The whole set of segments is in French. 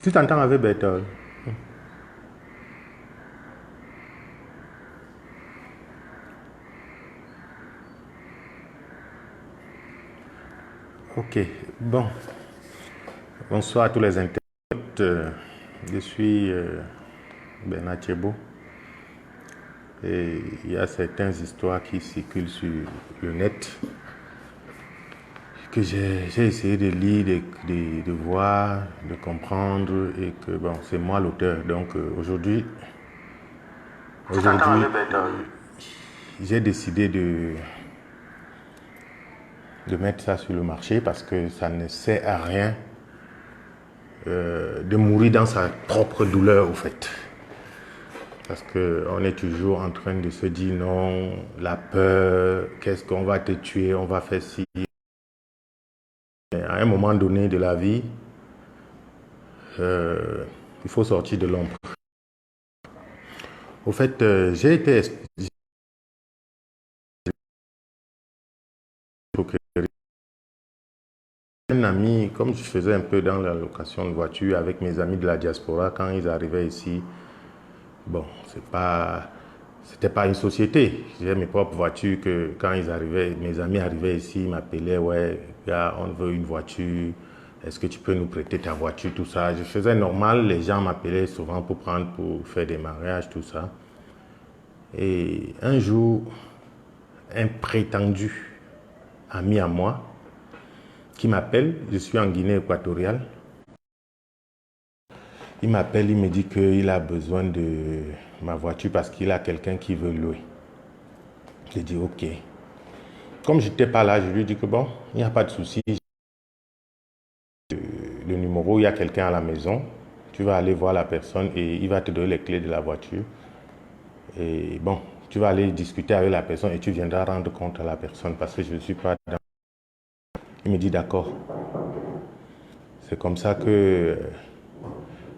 Tu t'entends avec Bertol? Ok, bon. Bonsoir à tous les internautes. Je suis Bernard Thiébaut. Et il y a certaines histoires qui circulent sur le net que j'ai essayé de lire, de voir, de comprendre et que bon, c'est moi l'auteur. Donc aujourd'hui, j'ai décidé de mettre ça sur le marché parce que ça ne sert à rien de mourir dans sa propre douleur, au fait. Parce qu'on est toujours en train de se dire non, la peur, qu'est-ce qu'on va te tuer, on va faire ci. À un moment donné de la vie, il faut sortir de l'ombre. Au fait, j'ai été un ami, comme je faisais un peu dans la location de voiture avec mes amis de la diaspora, quand ils arrivaient ici, bon, c'était pas une société. J'ai mes propres voitures que quand ils arrivaient, mes amis arrivaient ici, ils m'appelaient, ouais, gars, on veut une voiture. Est-ce que tu peux nous prêter ta voiture, tout ça. Je faisais normal, les gens m'appelaient souvent pour faire des mariages, tout ça. Et un jour, un prétendu ami à moi qui m'appelle, je suis en Guinée équatoriale. Il m'appelle, il me dit qu'il a besoin de ma voiture parce qu'il a quelqu'un qui veut louer. J'ai dit ok. Comme je n'étais pas là, je lui ai dit que bon, il n'y a pas de souci. Le numéro, il y a quelqu'un à la maison. Tu vas aller voir la personne et il va te donner les clés de la voiture. Et bon, tu vas aller discuter avec la personne et tu viendras rendre compte à la personne parce que je ne suis pas dans... Il me dit d'accord. C'est comme ça que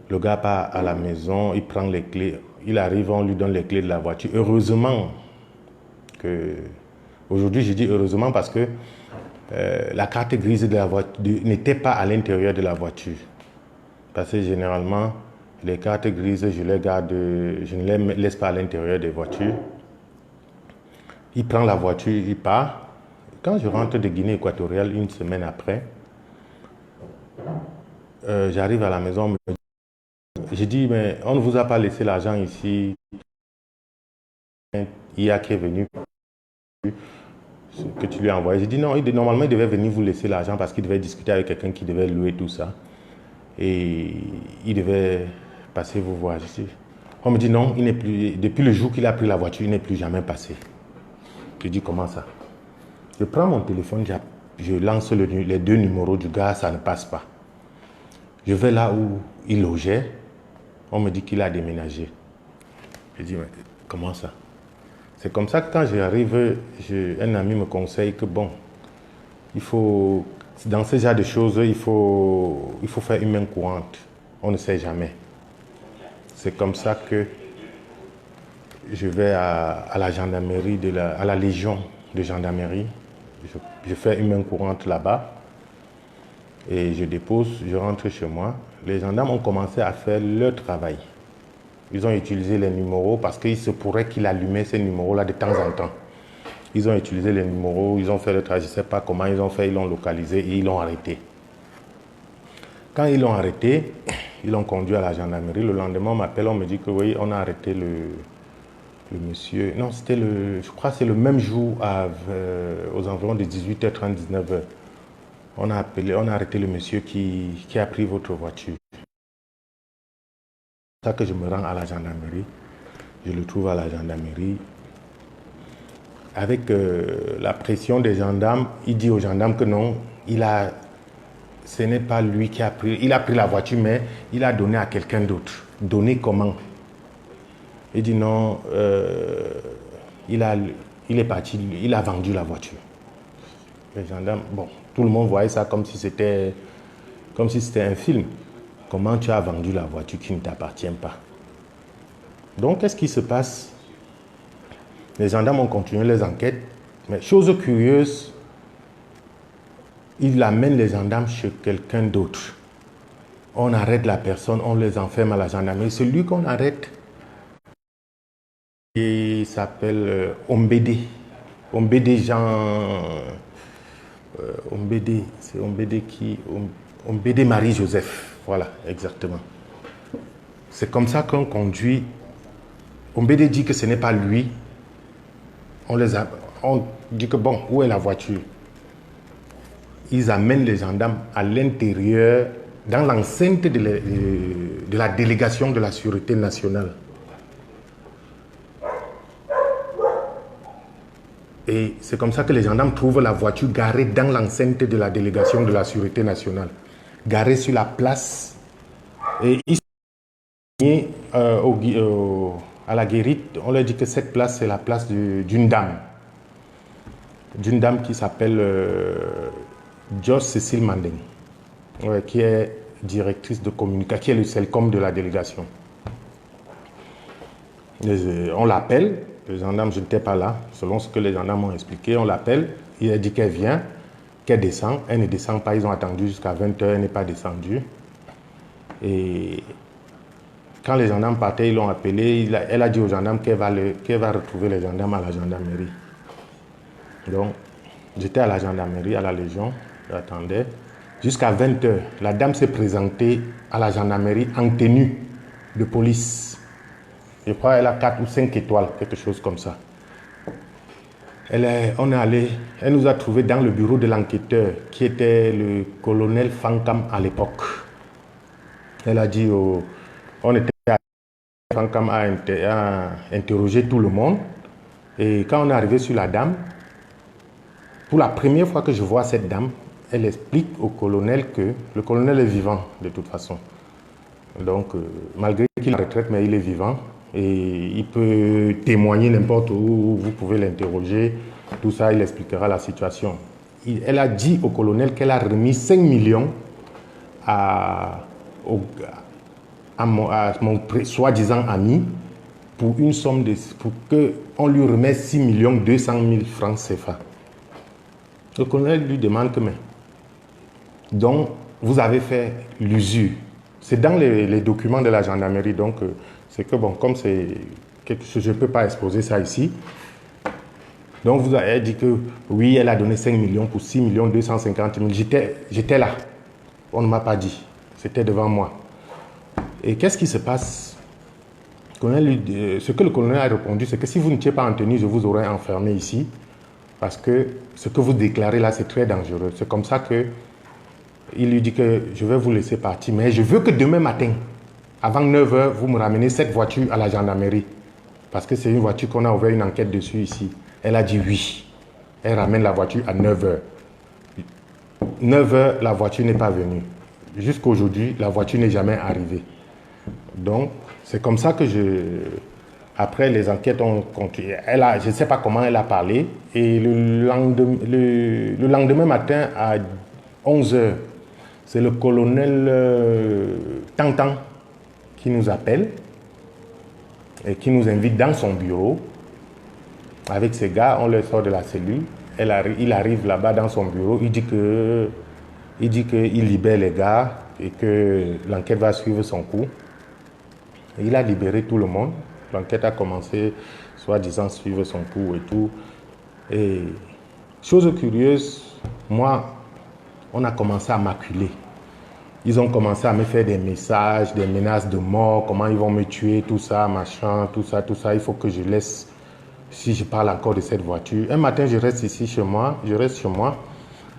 le gars part à la maison, il prend les clés. Il arrive, on lui donne les clés de la voiture. Heureusement que... Aujourd'hui, je dis heureusement parce que la carte grise de la voiture n'était pas à l'intérieur de la voiture. Parce que généralement, les cartes grises, je les garde, je ne les laisse pas à l'intérieur des voitures. Il prend la voiture, il part. Quand je rentre de Guinée équatoriale une semaine après, j'arrive à la maison, je dis, mais on ne vous a pas laissé l'argent ici. IA qui est venu, que tu lui as envoyé. J'ai dit non, normalement il devait venir vous laisser l'argent parce qu'il devait discuter avec quelqu'un qui devait louer tout ça. Et il devait passer vous voir. On me dit non, il n'est plus, depuis le jour qu'il a pris la voiture, il n'est plus jamais passé. Je dis comment ça? Je prends mon téléphone, je lance les deux numéros du gars, ça ne passe pas. Je vais là où il logeait, on me dit qu'il a déménagé. Je dis mais comment ça? C'est comme ça que quand j'arrive, un ami me conseille que bon, il faut, dans ce genre de choses, il faut faire une main courante. On ne sait jamais. C'est comme ça que je vais à la gendarmerie, à la légion de gendarmerie. Je fais une main courante là-bas et je dépose, je rentre chez moi. Les gendarmes ont commencé à faire leur travail. Ils ont utilisé les numéros parce qu'il se pourrait qu'il allumait ces numéros-là de temps en temps. Ils ont utilisé les numéros, ils ont fait le travail, je ne sais pas comment ils ont fait, ils l'ont localisé et ils l'ont arrêté. Quand ils l'ont arrêté, ils l'ont conduit à la gendarmerie. Le lendemain, on m'appelle, on me dit que oui, on a arrêté le monsieur. Non, c'était je crois que c'est le même jour aux environs de 18h30, 19h. On a arrêté le monsieur qui a pris votre voiture. C'est ça que je me rends à la gendarmerie. Je le trouve à la gendarmerie. Avec la pression des gendarmes, il dit aux gendarmes que non, ce n'est pas lui qui a pris. Il a pris la voiture, mais il a donné à quelqu'un d'autre. Donné comment? Il dit non, il est parti, il a vendu la voiture. Les gendarmes, bon, tout le monde voyait ça comme si c'était un film. Comment tu as vendu la voiture qui ne t'appartient pas? Donc, qu'est-ce qui se passe? Les gendarmes ont continué les enquêtes, mais chose curieuse, ils amènent les gendarmes chez quelqu'un d'autre. On arrête la personne, on les enferme à la gendarmerie. Celui qu'on arrête, il s'appelle Ombédé. Ombédé Jean... Ombédé, c'est Ombédé qui... Ombédé Marie-Joseph. Voilà, exactement. C'est comme ça qu'on conduit. Ombédé dit que ce n'est pas lui. On dit que bon, où est la voiture? Ils amènent les gendarmes à l'intérieur, dans l'enceinte de la délégation de la Sûreté nationale. Et c'est comme ça que les gendarmes trouvent la voiture garée dans l'enceinte de la délégation de la Sûreté nationale. Garée sur la place. Et ils sont à la guérite, on leur dit que cette place, c'est la place d'une dame. D'une dame qui s'appelle Joss Cécile Mandeng, qui est directrice de communication, qui est le CELCOM de la délégation. On l'appelle, les gendarmes, je n'étais pas là, selon ce que les gendarmes m'ont expliqué, on l'appelle, il a dit qu'elle vient, qu'elle descend, elle ne descend pas, ils ont attendu jusqu'à 20h, elle n'est pas descendue. Et quand les gendarmes partaient, ils l'ont appelée, elle a dit aux gendarmes qu'elle va retrouver les gendarmes à la gendarmerie. Donc, j'étais à la gendarmerie, à la Légion, j'attendais. Jusqu'à 20h, la dame s'est présentée à la gendarmerie en tenue de police. Je crois qu'elle a 4 ou 5 étoiles, quelque chose comme ça. Elle nous a trouvés dans le bureau de l'enquêteur, qui était le colonel Fankam à l'époque. Elle a dit, Fankam a interrogé tout le monde. Et quand on est arrivé sur la dame, pour la première fois que je vois cette dame, elle explique au colonel que le colonel est vivant de toute façon. Donc, malgré qu'il est en retraite, mais il est vivant. Et il peut témoigner n'importe où, vous pouvez l'interroger, tout ça, il expliquera la situation. Elle a dit au colonel qu'elle a remis 5 millions à mon soi-disant ami pour une somme pour qu'on lui remette 6 200 000 francs CFA. Le colonel lui demande que, mais, donc, vous avez fait l'usure. C'est dans les documents de la gendarmerie, donc c'est que, bon, comme c'est quelque chose, je ne peux pas exposer ça ici. Donc, vous avez dit que, oui, elle a donné 5 millions pour 6 250 000. J'étais là. On ne m'a pas dit. C'était devant moi. Et qu'est-ce qui se passe? Ce que le colonel a répondu, c'est que si vous n'étiez pas en tenue, je vous aurais enfermé ici. Parce que ce que vous déclarez là, c'est très dangereux. C'est comme ça que il lui dit que je vais vous laisser partir, mais je veux que demain matin, avant 9h, vous me ramenez cette voiture à la gendarmerie. Parce que c'est une voiture qu'on a ouvert une enquête dessus ici. Elle a dit oui. Elle ramène la voiture à 9h. 9h, la voiture n'est pas venue. Jusqu'à aujourd'hui, la voiture n'est jamais arrivée. Donc, c'est comme ça que après, les enquêtes ont continué. Je ne sais pas comment elle a parlé. Et le lendemain matin, à 11h, c'est le colonel Tantan qui nous appelle et qui nous invite dans son bureau. Avec ses gars, on les sort de la cellule. Il arrive là-bas dans son bureau. Il dit qu'il libère les gars et que l'enquête va suivre son cours. Et il a libéré tout le monde. L'enquête a commencé, soi-disant, suivre son cours et tout. Et chose curieuse, moi, on a commencé à m'acculer. Ils ont commencé à me faire des messages, des menaces de mort, comment ils vont me tuer, tout ça, machin, tout ça. Il faut que je laisse, si je parle encore de cette voiture. Un matin, je reste ici chez moi,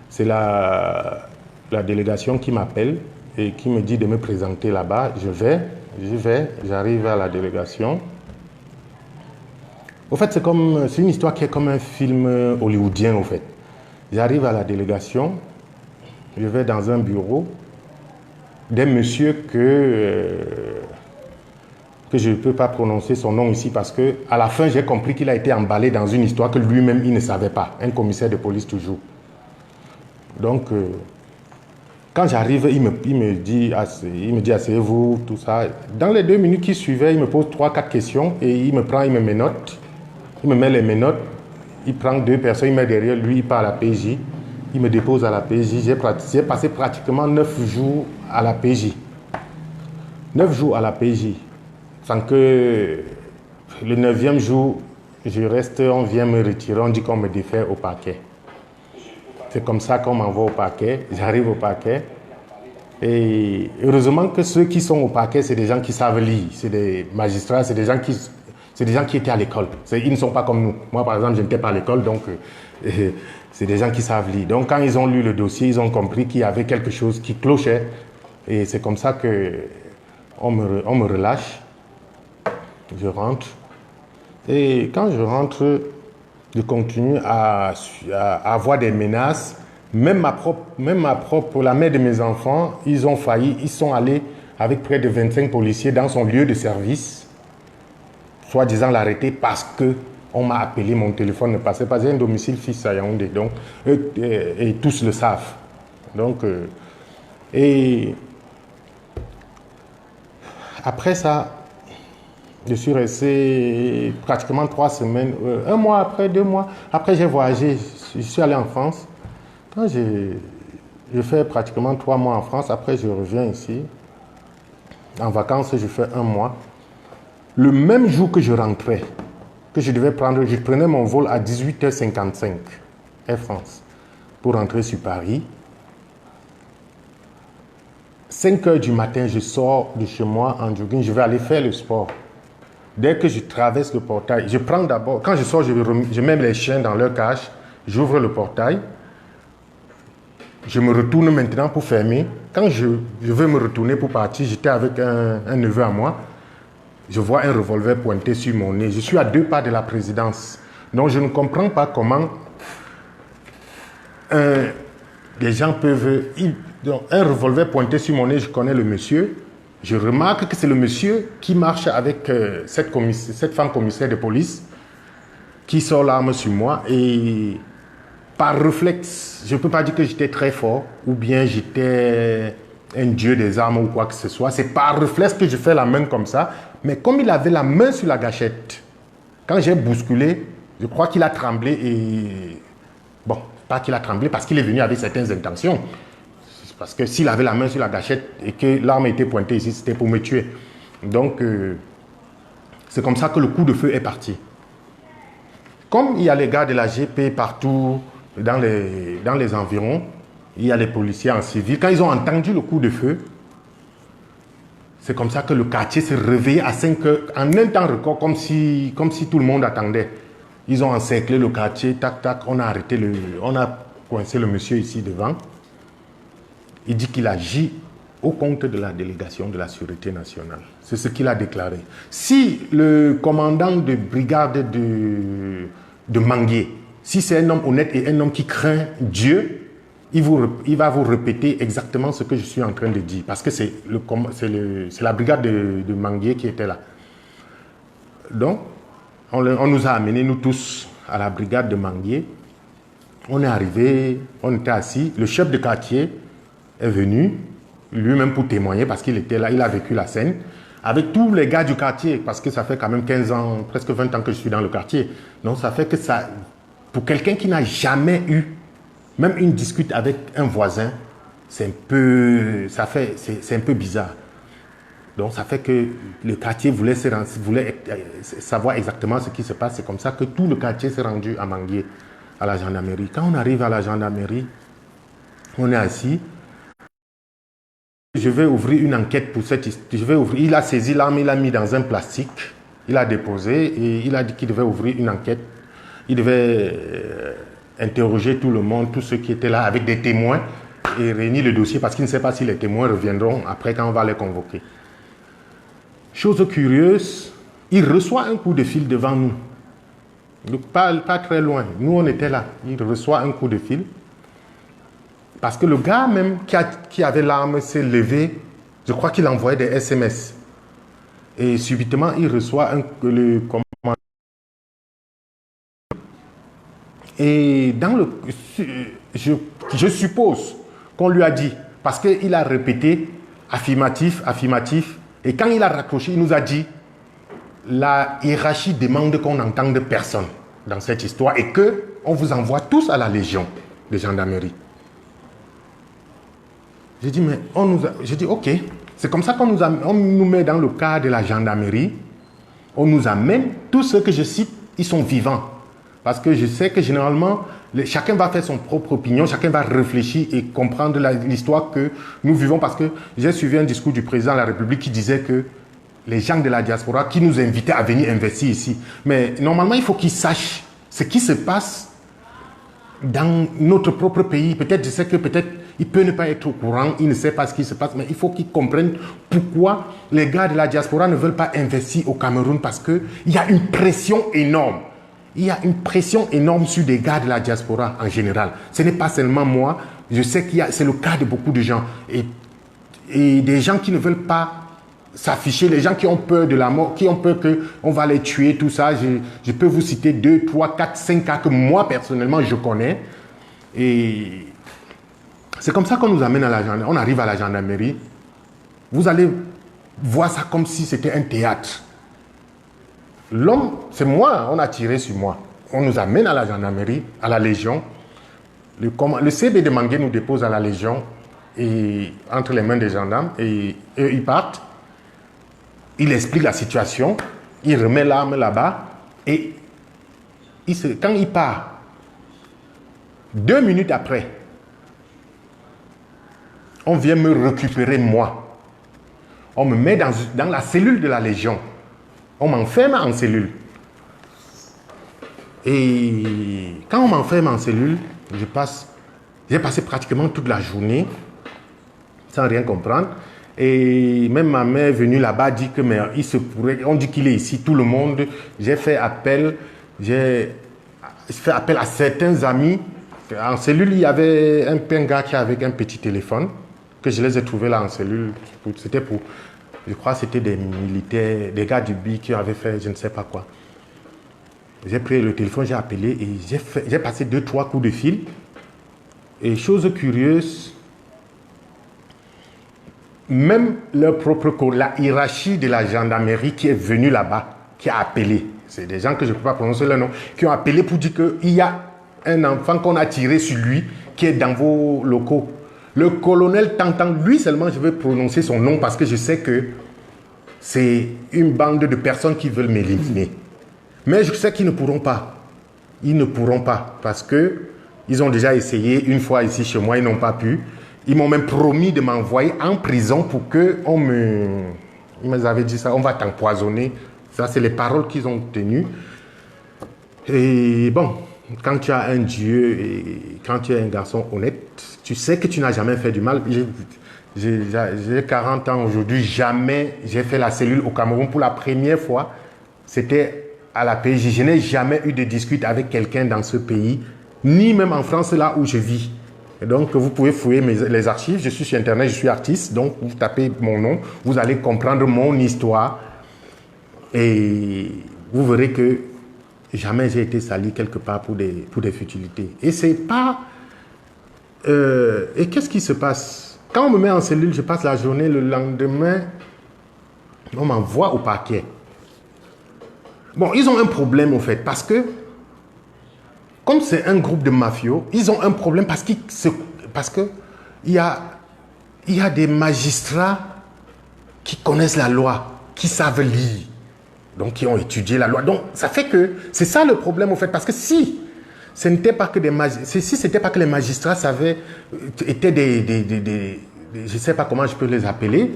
C'est la délégation qui m'appelle et qui me dit de me présenter là-bas. J'arrive à la délégation. Au fait, c'est une histoire qui est comme un film hollywoodien, au fait. J'arrive à la délégation, je vais dans un bureau d'un monsieur que je ne peux pas prononcer son nom ici parce que à la fin, j'ai compris qu'il a été emballé dans une histoire que lui-même, il ne savait pas. Un commissaire de police toujours. Donc, quand j'arrive, il me dit asseyez-vous, tout ça. Dans les 2 minutes qui suivaient, il me pose 3-4 questions et il me prend, il me menotte. Il me met les menottes, il prend 2 personnes, il met derrière lui, il part à la PJ. Il me dépose à la PJ. J'ai passé pratiquement 9 jours à la PJ. 9 jours à la PJ, sans que le 9e jour, je reste, on vient me retirer, on dit qu'on me défait au parquet. C'est comme ça qu'on m'envoie au parquet, j'arrive au parquet. Et heureusement que ceux qui sont au parquet, c'est des gens qui savent lire, c'est des magistrats, c'est des gens qui étaient à l'école. Ils ne sont pas comme nous. Moi, par exemple, je n'étais pas à l'école, donc c'est des gens qui savent lire. Donc, quand ils ont lu le dossier, ils ont compris qu'il y avait quelque chose qui clochait. Et c'est comme ça qu'on me relâche. Je rentre. Et quand je rentre, je continue à avoir des menaces. Même la mère de mes enfants, ils ont failli, ils sont allés avec près de 25 policiers dans son lieu de service, soi-disant l'arrêter parce que on m'a appelé, mon téléphone ne passait pas. J'ai un domicile fixe à Yaoundé, donc, et tous le savent. Donc, et après ça, je suis resté pratiquement 3 semaines, 1 mois après, 2 mois. Après, j'ai voyagé, je suis allé en France. Quand je fais pratiquement 3 mois en France, après je reviens ici. En vacances, je fais 1 mois. Le même jour que je rentrais, que je devais prendre, je prenais mon vol à 18h55, Air France, pour rentrer sur Paris. 5h du matin, je sors de chez moi en jogging, je vais aller faire le sport. Dès que je traverse le portail, je prends d'abord, quand je sors, je mets les chiens dans leur cage, j'ouvre le portail. Je me retourne maintenant pour fermer. Quand je veux me retourner pour partir, j'étais avec un neveu à moi. Je vois un revolver pointé sur mon nez. Je suis à 2 pas de la présidence. Donc je ne comprends pas comment les gens peuvent... Donc, un revolver pointé sur mon nez, je connais le monsieur. Je remarque que c'est le monsieur qui marche avec cette femme commissaire de police qui sort l'arme sur moi et... Par réflexe, je ne peux pas dire que j'étais très fort ou bien j'étais un dieu des armes ou quoi que ce soit. C'est par réflexe que je fais la main comme ça. Mais comme il avait la main sur la gâchette, quand j'ai bousculé, je crois qu'il a tremblé et... Bon, pas qu'il a tremblé parce qu'il est venu avec certaines intentions. Parce que s'il avait la main sur la gâchette et que l'arme était pointée ici, c'était pour me tuer. Donc, c'est comme ça que le coup de feu est parti. Comme il y a les gars de la GP partout, dans les environs, il y a les policiers en civil. Quand ils ont entendu le coup de feu, c'est comme ça que le quartier s'est réveillé à 5 heures, en un temps record, comme si tout le monde attendait. Ils ont encerclé le quartier, tac, tac, on a coincé le monsieur ici devant. Il dit qu'il agit au compte de la délégation de la Sûreté nationale. C'est ce qu'il a déclaré. Si le commandant de brigade de Manguier, si c'est un homme honnête et un homme qui craint Dieu, il va vous répéter exactement ce que je suis en train de dire. Parce que c'est la brigade de Manguier qui était là. Donc, on nous a amenés, nous tous, à la brigade de Manguier. On est arrivé, on était assis. Le chef de quartier est venu, lui-même pour témoigner, parce qu'il était là, il a vécu la scène. Avec tous les gars du quartier, parce que ça fait quand même 15 ans, presque 20 ans que je suis dans le quartier. Donc ça fait que ça, pour quelqu'un qui n'a jamais eu même une discute avec un voisin, c'est un peu bizarre. Donc ça fait que le quartier voulait savoir exactement ce qui se passe. C'est comme ça que tout le quartier s'est rendu à Manguier, à la gendarmerie. Quand on arrive à la gendarmerie, on est assis. Je vais ouvrir une enquête pour cette histoire. Il a saisi l'arme, il l'a mis dans un plastique, il a déposé et il a dit qu'il devait ouvrir une enquête. Il devait interroger tout le monde, tous ceux qui étaient là avec des témoins et réunir le dossier parce qu'il ne sait pas si les témoins reviendront après quand on va les convoquer. Chose curieuse, il reçoit un coup de fil devant nous. Donc, pas très loin. Nous, on était là. Il reçoit un coup de fil. Parce que le gars même qui avait l'arme s'est levé, je crois qu'il envoyait des SMS. Et subitement, il reçoit le commandant. Et je suppose qu'on lui a dit, parce qu'il a répété affirmatif, affirmatif, et quand il a raccroché, il nous a dit, la hiérarchie demande qu'on n'entende personne dans cette histoire et qu'on vous envoie tous à la Légion de gendarmerie. J'ai dit, mais j'ai dit, ok, C'est comme ça on nous met dans le cas de la gendarmerie. On nous amène, tous ceux que je cite, ils sont vivants. Parce que je sais que généralement, chacun va faire son propre opinion, chacun va réfléchir et comprendre l'histoire que nous vivons. Parce que j'ai suivi un discours du président de la République qui disait que les gens de la diaspora qui nous invitaient à venir investir ici. Mais normalement, il faut qu'ils sachent ce qui se passe dans notre propre pays. Peut-être, je sais que peut-être il peut ne pas être au courant, il ne sait pas ce qui se passe, mais il faut qu'ils comprennent pourquoi les gars de la diaspora ne veulent pas investir au Cameroun, parce qu'il y a une pression énorme. Il y a une pression énorme sur des gars de la diaspora en général. Ce n'est pas seulement moi, je sais que c'est le cas de beaucoup de gens. Et des gens qui ne veulent pas s'afficher, les gens qui ont peur de la mort, qui ont peur qu'on va les tuer, tout ça. Je peux vous citer 2, 3, 4, 5 cas que moi, personnellement, je connais. Et c'est comme ça qu'on nous amène à la gendarmerie. On arrive à la gendarmerie. Vous allez voir ça comme si c'était un théâtre. L'homme, c'est moi, on a tiré sur moi. On nous amène à la gendarmerie, à la Légion. Le CB de Mangué nous dépose à la Légion, et, entre les mains des gendarmes, et eux, ils partent. Il explique la situation, il remet l'arme là-bas, et quand il part, 2 minutes après, on vient me récupérer moi. On me met dans la cellule de la Légion. On m'enferme en cellule. Et quand on m'enferme en cellule, j'ai passé pratiquement toute la journée sans rien comprendre. Et même ma mère est venue là-bas, dit que mais il se pourrait, on dit qu'il est ici, tout le monde. J'ai fait appel à certains amis. En cellule, il y avait un gars qui avait un petit téléphone, que je les ai trouvés là en cellule. C'était pour, je crois que c'était des militaires, des gars du BI qui avaient fait je ne sais pas quoi. J'ai pris le téléphone, j'ai appelé et j'ai passé 2, 3 coups de fil. Et chose curieuse, même leur propre la hiérarchie de la gendarmerie qui est venue là-bas, qui a appelé, c'est des gens que je ne peux pas prononcer leur nom, qui ont appelé pour dire qu'il y a un enfant qu'on a tiré sur lui qui est dans vos locaux. Le colonel Tantan, lui seulement, je vais prononcer son nom parce que je sais que c'est une bande de personnes qui veulent m'éliminer. Mais je sais qu'ils ne pourront pas. Ils ne pourront pas parce qu'ils ont déjà essayé une fois ici chez moi, ils n'ont pas pu. Ils m'ont même promis de m'envoyer en prison pour qu'on me... Ils m'avaient dit ça, on va t'empoisonner. Ça, c'est les paroles qu'ils ont tenues. Et bon, quand tu as un Dieu et quand tu es un garçon honnête, tu sais que tu n'as jamais fait du mal. J'ai 40 ans aujourd'hui, jamais j'ai fait la cellule au Cameroun pour la première fois. C'était à la PJ. Je n'ai jamais eu de dispute avec quelqu'un dans ce pays, ni même en France, là où je vis. Et donc, vous pouvez fouiller les archives. Je suis sur Internet, je suis artiste. Donc, vous tapez mon nom, vous allez comprendre mon histoire. Et vous verrez que jamais j'ai été sali quelque part pour des futilités. Et c'est pas... et qu'est-ce qui se passe? Quand on me met en cellule, je passe la journée, le lendemain, on m'envoie au parquet. Bon, ils ont un problème, au fait, parce que, comme c'est un groupe de mafios, ils ont un problème parce que il y a des magistrats qui connaissent la loi, qui savent lire, donc qui ont étudié la loi. Donc, ça fait que, c'est ça le problème, au fait, parce que si ce n'était pas que les magistrats étaient je ne sais pas comment je peux les appeler,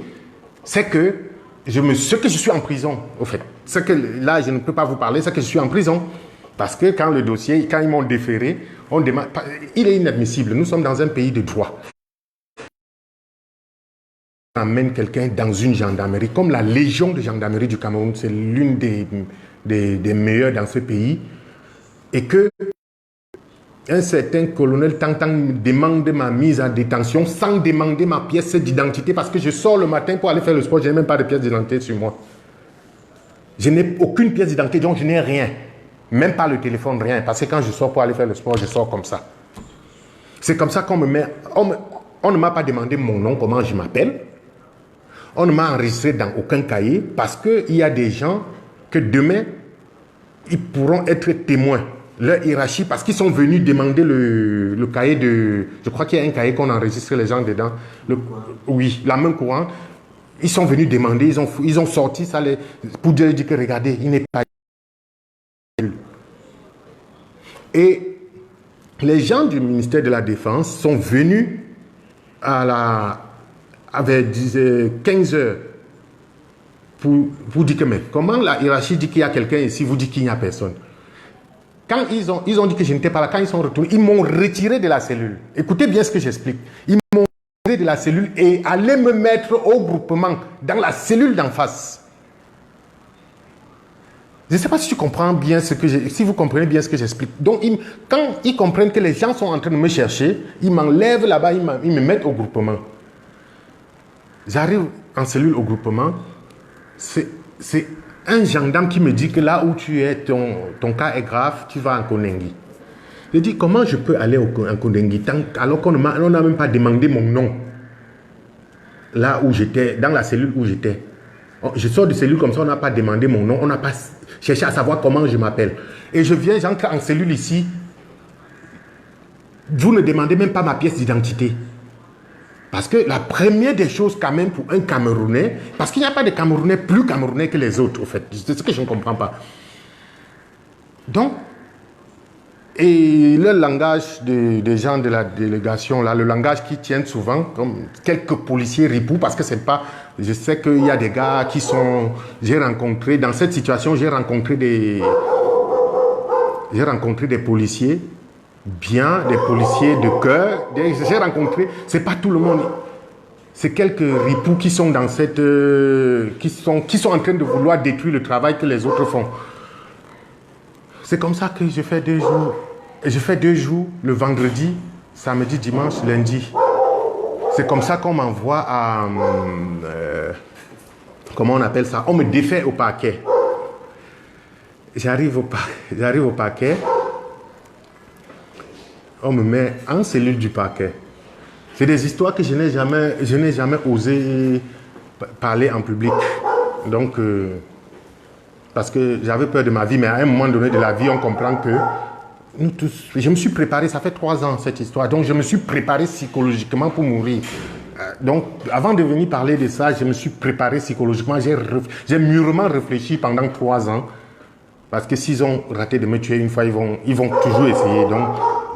c'est que ce que je suis en prison, au fait. Ce que là, je ne peux pas vous parler, c'est que je suis en prison. Parce que quand le dossier, quand ils m'ont déféré, il est inadmissible. Nous sommes dans un pays de droit. On amène quelqu'un dans une gendarmerie, comme la Légion de gendarmerie du Cameroun, c'est l'une des meilleures dans ce pays, et que un certain colonel Tantan demande ma mise en détention sans demander ma pièce d'identité parce que je sors le matin pour aller faire le sport, je n'ai même pas de pièce d'identité sur moi. Je n'ai aucune pièce d'identité, donc je n'ai rien. Même pas le téléphone, rien. Parce que quand je sors pour aller faire le sport, je sors comme ça. C'est comme ça qu'on me met... On ne m'a pas demandé mon nom, comment je m'appelle. On ne m'a enregistré dans aucun cahier parce qu'il y a des gens que demain, ils pourront être témoins. Leur hiérarchie, parce qu'ils sont venus demander le cahier de... Je crois qu'il y a un cahier qu'on enregistre les gens dedans. Oui, la main courante. Ils sont venus demander, ils ont sorti ça pour dire que regardez, il n'est pas... Et les gens du ministère de la Défense sont venus avec 15 heures pour dire que mais comment la hiérarchie dit qu'il y a quelqu'un ici, vous dites qu'il n'y a personne. Quand ils ont dit que je n'étais pas là, quand ils sont retournés, ils m'ont retiré de la cellule. Écoutez bien ce que j'explique. Ils m'ont retiré de la cellule et allaient me mettre au groupement, dans la cellule d'en face. Je ne sais pas si tu comprends bien si vous comprenez bien ce que j'explique. Donc, quand ils comprennent que les gens sont en train de me chercher, ils m'enlèvent là-bas, ils me mettent au groupement. J'arrive en cellule au groupement. C'est un gendarme qui me dit que là où tu es, ton cas est grave, tu vas en Kondengi. Je dis, comment je peux aller en Kondengi alors qu'on n'a même pas demandé mon nom. Là où j'étais, dans la cellule où j'étais. Je sors de cellule comme ça, on n'a pas demandé mon nom, on n'a pas cherché à savoir comment je m'appelle. Et j'entre en cellule ici. Vous ne demandez même pas ma pièce d'identité. Parce que la première des choses quand même pour un Camerounais, parce qu'il n'y a pas de Camerounais plus Camerounais que les autres, au fait. C'est ce que je ne comprends pas. Donc, et le langage des gens de la délégation, là, le langage qui tiennent souvent, comme quelques policiers ripoux, parce que c'est pas... Je sais qu'il y a des gars qui sont... J'ai rencontré, dans cette situation, j'ai rencontré des policiers, bien, des policiers de cœur. J'ai rencontré, c'est pas tout le monde. C'est quelques ripoux qui sont dans cette... qui sont en train de vouloir détruire le travail que les autres font. C'est comme ça que je fais 2 jours. Je fais 2 jours, le vendredi, samedi, dimanche, lundi. C'est comme ça qu'on m'envoie à... comment on appelle ça? On me défait au parquet. J'arrive au parquet. On me met en cellule du parquet. C'est des histoires que je n'ai jamais osé parler en public. Donc... parce que j'avais peur de ma vie, mais à un moment donné de la vie, on comprend que nous tous... Je me suis préparé, ça fait 3 ans cette histoire, donc je me suis préparé psychologiquement pour mourir. Donc, avant de venir parler de ça, je me suis préparé psychologiquement, j'ai mûrement réfléchi pendant 3 ans, parce que s'ils ont raté de me tuer une fois, ils vont toujours essayer. Donc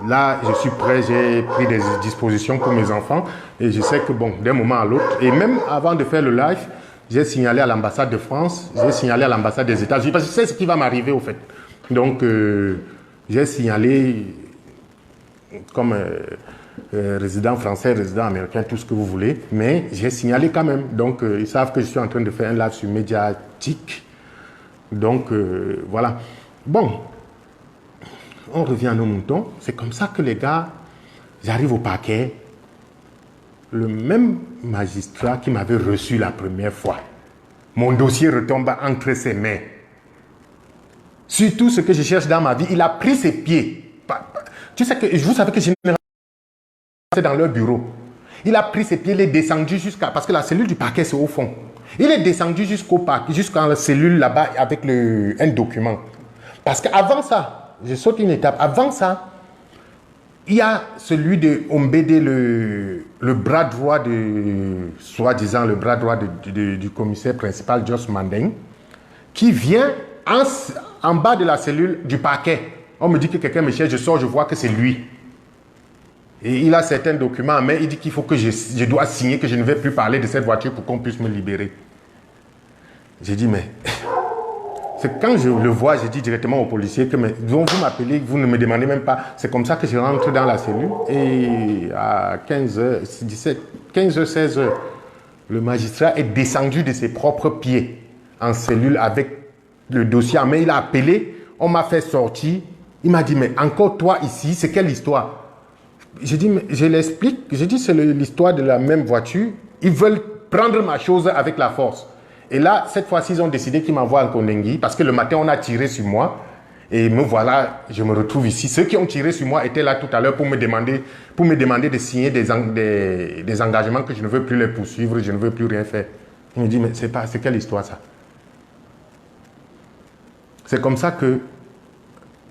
là, je suis prêt, j'ai pris des dispositions pour mes enfants, et je sais que bon, d'un moment à l'autre, et même avant de faire le live, j'ai signalé à l'ambassade de France, j'ai signalé à l'ambassade des États-Unis, parce que je sais ce qui va m'arriver au fait. Donc, j'ai signalé comme résident français, résident américain, tout ce que vous voulez, mais j'ai signalé quand même. Donc, ils savent que je suis en train de faire un live sur médiatique. Donc, voilà. Bon, on revient à nos moutons. C'est comme ça que les gars, j'arrive au parquet. Le même magistrat qui m'avait reçu la première fois, mon dossier retombe entre ses mains. Sur tout ce que je cherche dans ma vie, il a pris ses pieds. Tu sais que, vous savez que généralement, c'est dans leur bureau. Il a pris ses pieds, il est descendu parce que la cellule du parquet, c'est au fond. Il est descendu jusqu'à la cellule là-bas avec un document. Parce qu'avant ça, je saute une étape, avant ça, il y a celui de Ombédé, le bras droit soi-disant le bras droit du commissaire principal, Joss Mandeng, qui vient en bas de la cellule du parquet. On me dit que quelqu'un me cherche, je sors, je vois que c'est lui. Et il a certains documents, mais il dit qu'il faut que je dois signer, que je ne vais plus parler de cette voiture pour qu'on puisse me libérer. J'ai dit, mais... C'est quand je le vois, je dis directement au policier que vous m'appelez, vous ne me demandez même pas. C'est comme ça que je rentre dans la cellule. Et à 15h, 16h, le magistrat est descendu de ses propres pieds en cellule avec le dossier en main. Il a appelé, on m'a fait sortir. Il m'a dit, mais encore toi ici, c'est quelle histoire? J'ai dit, mais je l'explique. J'ai dit, c'est l'histoire de la même voiture. Ils veulent prendre ma chose avec la force. Et là, cette fois-ci, ils ont décidé qu'ils m'envoient en Kondengi parce que le matin, on a tiré sur moi. Et me voilà, je me retrouve ici. Ceux qui ont tiré sur moi étaient là tout à l'heure pour me demander de signer des engagements que je ne veux plus les poursuivre, je ne veux plus rien faire. Il me dit, mais c'est quelle histoire ça? C'est comme ça que...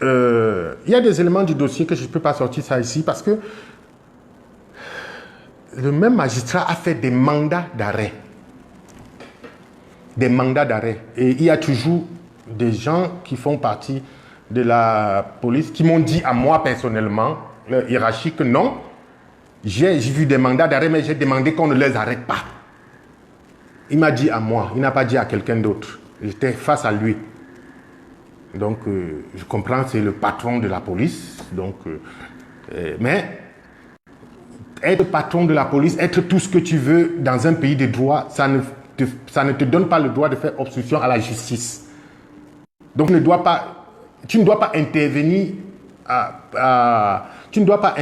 il y a des éléments du dossier que je ne peux pas sortir ça ici parce que le même magistrat a fait des mandats d'arrêt des mandats d'arrêt. Et il y a toujours des gens qui font partie de la police qui m'ont dit à moi personnellement, leur hiérarchie, que non, j'ai vu des mandats d'arrêt, mais j'ai demandé qu'on ne les arrête pas. Il m'a dit à moi, il n'a pas dit à quelqu'un d'autre. J'étais face à lui. Donc, je comprends, c'est le patron de la police. Donc, mais être patron de la police, être tout ce que tu veux dans un pays de droit, ça ne te donne pas le droit de faire obstruction à la justice. Donc, tu ne dois pas intervenir tu ne dois pas,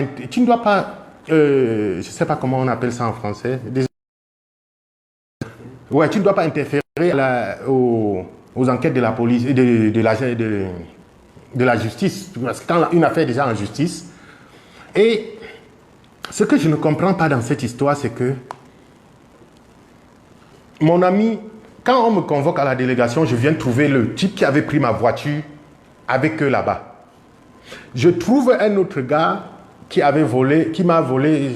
je ne sais pas comment on appelle ça en français. Ouais, tu ne dois pas interférer aux enquêtes de la police et de la justice. Parce que quand une affaire est déjà en justice. Et ce que je ne comprends pas dans cette histoire, c'est que mon ami, quand on me convoque à la délégation, je viens trouver le type qui avait pris ma voiture avec eux là-bas. Je trouve un autre gars qui m'a volé,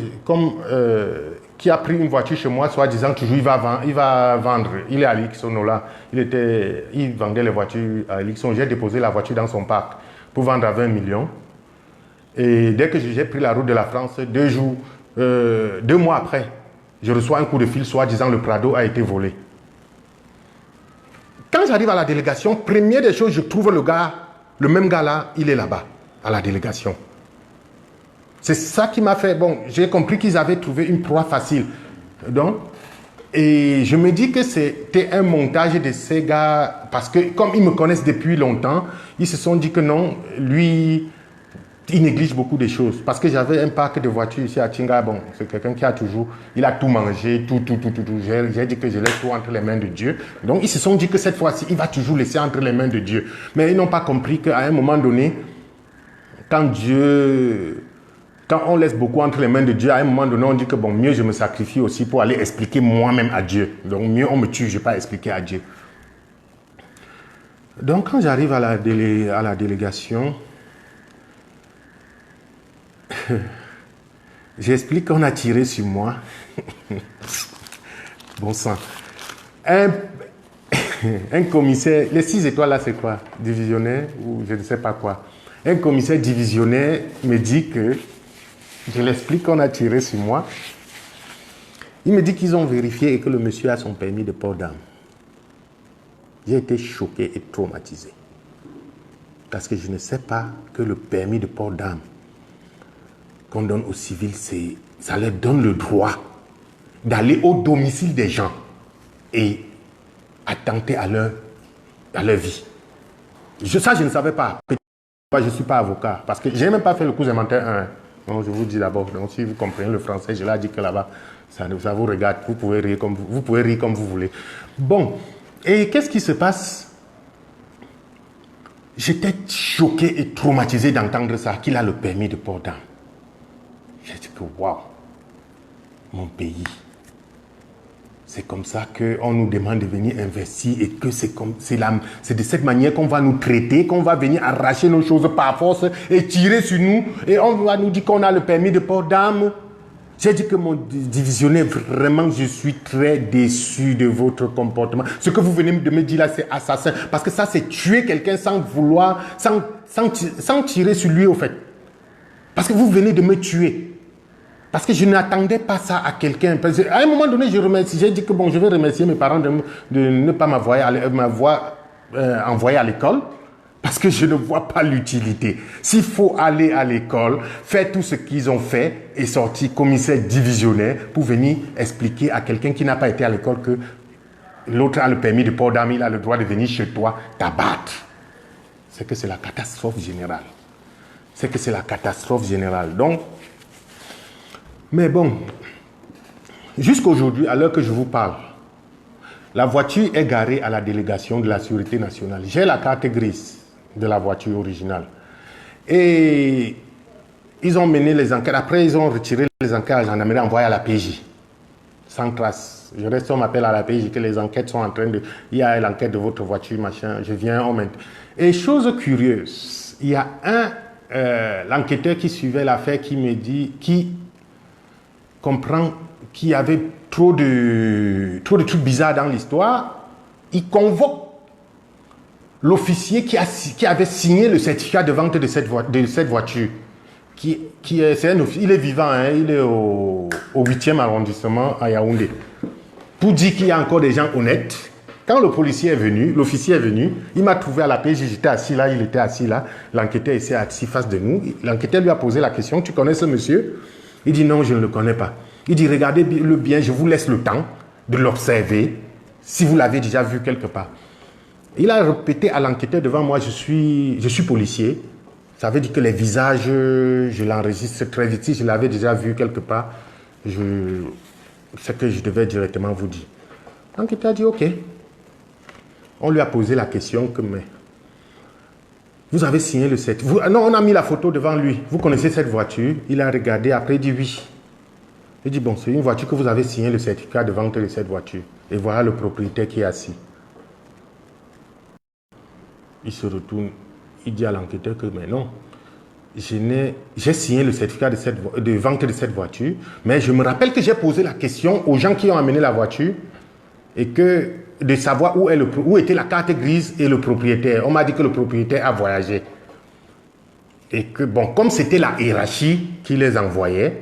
qui a pris une voiture chez moi, soi-disant toujours il va vendre. Il est à Lixon là. Il vendait les voitures à Lixon. J'ai déposé la voiture dans son parc pour vendre à 20 millions. Et dès que j'ai pris la route de la France, 2 mois après, je reçois un coup de fil, soi-disant le Prado a été volé. Quand j'arrive à la délégation, première des choses, je trouve le même gars là, il est là-bas, à la délégation. C'est ça qui m'a fait... Bon, j'ai compris qu'ils avaient trouvé une proie facile. Donc, et je me dis que c'était un montage de ces gars, parce que comme ils me connaissent depuis longtemps, ils se sont dit que non, lui, il néglige beaucoup de choses. Parce que j'avais un parc de voitures ici à Tinga. Bon, c'est quelqu'un qui a toujours... Il a tout mangé, tout. J'ai dit que je laisse tout entre les mains de Dieu. Donc, ils se sont dit que cette fois-ci, il va toujours laisser entre les mains de Dieu. Mais ils n'ont pas compris qu'à un moment donné, quand on laisse beaucoup entre les mains de Dieu, à un moment donné, on dit que bon, mieux je me sacrifie aussi pour aller expliquer moi-même à Dieu. Donc, mieux on me tue, je ne vais pas expliquer à Dieu. Donc, quand j'arrive à la délégation, j'explique qu'on a tiré sur moi. Bon sang. Un commissaire, les 6 étoiles là, c'est quoi? Divisionnaire ou je ne sais pas quoi. Un commissaire divisionnaire me dit que, je l'explique qu'on a tiré sur moi. Il me dit qu'ils ont vérifié et que le monsieur a son permis de port d'armes. J'ai été choqué et traumatisé. Parce que je ne sais pas que le permis de port d'armes qu'on donne aux civils, ça leur donne le droit d'aller au domicile des gens et attenter à leur vie. Ça, je ne savais pas. Je ne suis pas avocat. Parce que je n'ai même pas fait le cours élémentaire 1. Donc, je vous dis d'abord, donc si vous comprenez le français, je l'ai dit que là-bas, ça vous regarde, vous pouvez rire comme vous voulez. Bon, et qu'est-ce qui se passe? J'étais choqué et traumatisé d'entendre ça, qu'il a le permis de port d'armes. J'ai dit que waouh, mon pays. C'est comme ça qu'on nous demande de venir investir et que c'est de cette manière qu'on va nous traiter, qu'on va venir arracher nos choses par force et tirer sur nous. Et on va nous dire qu'on a le permis de port d'armes. J'ai dit que mon divisionnaire, vraiment, je suis très déçu de votre comportement. Ce que vous venez de me dire là, c'est assassin. Parce que ça, c'est tuer quelqu'un sans vouloir, sans tirer sur lui, au fait. Parce que vous venez de me tuer. Parce que je n'attendais pas ça à quelqu'un. À un moment donné, j'ai dit que bon, je vais remercier mes parents de ne pas m'avoir envoyé à l'école. Parce que je ne vois pas l'utilité. S'il faut aller à l'école, faire tout ce qu'ils ont fait et sortir commissaire divisionnaire pour venir expliquer à quelqu'un qui n'a pas été à l'école que l'autre a le permis de port d'armes, il a le droit de venir chez toi t'abattre. C'est que c'est la catastrophe générale. C'est que c'est la catastrophe générale. Donc, mais bon, jusqu'aujourd'hui, à l'heure que je vous parle, la voiture est garée à la délégation de la Sûreté nationale. J'ai la carte grise de la voiture originale. Et ils ont mené les enquêtes. Après, ils ont retiré les enquêtes à la gendarmerie, envoyé à la PJ. Sans trace. Je reste, on m'appelle à la PJ que les enquêtes sont en train de... Il y a l'enquête de votre voiture, machin. Je viens, on m'aide. Et chose curieuse, il y a l'enquêteur qui suivait l'affaire qui me dit... qui comprend qu'il y avait trop de trucs bizarres dans l'histoire il convoque l'officier qui avait signé le certificat de vente de cette voiture. Il est vivant, hein, il est au 8e arrondissement à Yaoundé. Pour dire qu'il y a encore des gens honnêtes. Quand le policier est venu, l'officier est venu, il m'a trouvé à la PJ, j'étais assis là, il était assis là, l'enquêteur était assis face de nous. L'enquêteur lui a posé la question, tu connais ce monsieur? Il dit non, je ne le connais pas. Il dit regardez-le bien, je vous laisse le temps de l'observer, si vous l'avez déjà vu quelque part. Il a répété à l'enquêteur devant moi, je suis policier. Ça veut dire que les visages, je l'enregistre très vite. Si je l'avais déjà vu quelque part, c'est que je devais directement vous dire. L'enquêteur a dit ok. On lui a posé la question que, mais, vous avez signé le certificat. Non, on a mis la photo devant lui. Vous connaissez cette voiture? Il a regardé, après il dit oui. Il dit bon, c'est une voiture que vous avez signé le certificat de vente de cette voiture. Et voilà le propriétaire qui est assis. Il se retourne, il dit à l'enquêteur que, mais non, j'ai signé le certificat de vente de cette voiture, mais je me rappelle que j'ai posé la question aux gens qui ont amené la voiture et que de savoir où était la carte grise et le propriétaire. On m'a dit que le propriétaire a voyagé. Et que, bon, comme c'était la hiérarchie qui les envoyait,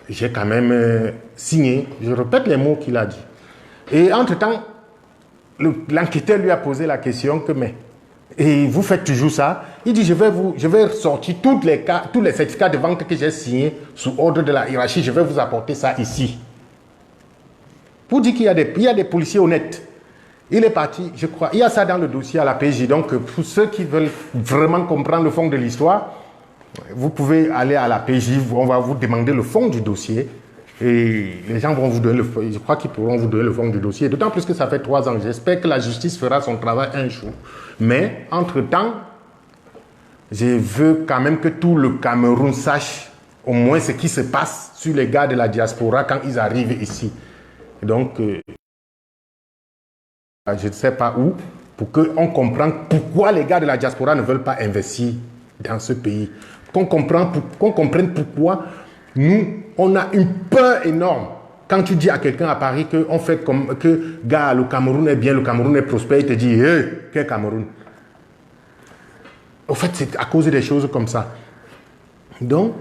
j'ai quand même signé. Je répète les mots qu'il a dit. Et entre-temps, l'enquêteur lui a posé la question que, mais, et vous faites toujours ça? Il dit, je vais sortir tous les certificats de vente que j'ai signés sous ordre de la hiérarchie, je vais vous apporter ça ici. Pour dire qu'il y a des policiers honnêtes. Il est parti, je crois, il y a ça dans le dossier à la PJ. Donc, pour ceux qui veulent vraiment comprendre le fond de l'histoire, vous pouvez aller à la PJ, on va vous demander le fond du dossier. Et les gens vont vous donner je crois qu'ils pourront vous donner le fond du dossier. D'autant plus que ça fait 3 ans. J'espère que la justice fera son travail un jour. Mais, entre-temps, je veux quand même que tout le Cameroun sache au moins ce qui se passe sur les gars de la diaspora quand ils arrivent ici. Donc, je ne sais pas où, pour qu'on comprenne pourquoi les gars de la diaspora ne veulent pas investir dans ce pays. Qu'on comprenne pourquoi nous, on a une peur énorme. Quand tu dis à quelqu'un à Paris que gars, le Cameroun est bien, le Cameroun est prospère, il te dit, hey, quel Cameroun? Au fait, c'est à cause des choses comme ça. Donc,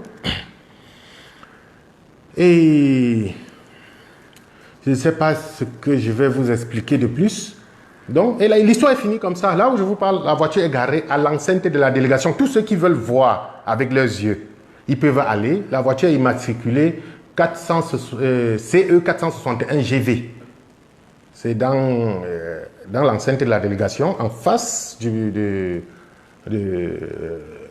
et je ne sais pas ce que je vais vous expliquer de plus. Donc, et l'histoire est finie comme ça. Là où je vous parle, la voiture est garée à l'enceinte de la délégation. Tous ceux qui veulent voir avec leurs yeux, ils peuvent aller. La voiture est immatriculée CE 461 GV. C'est dans l'enceinte de la délégation, en face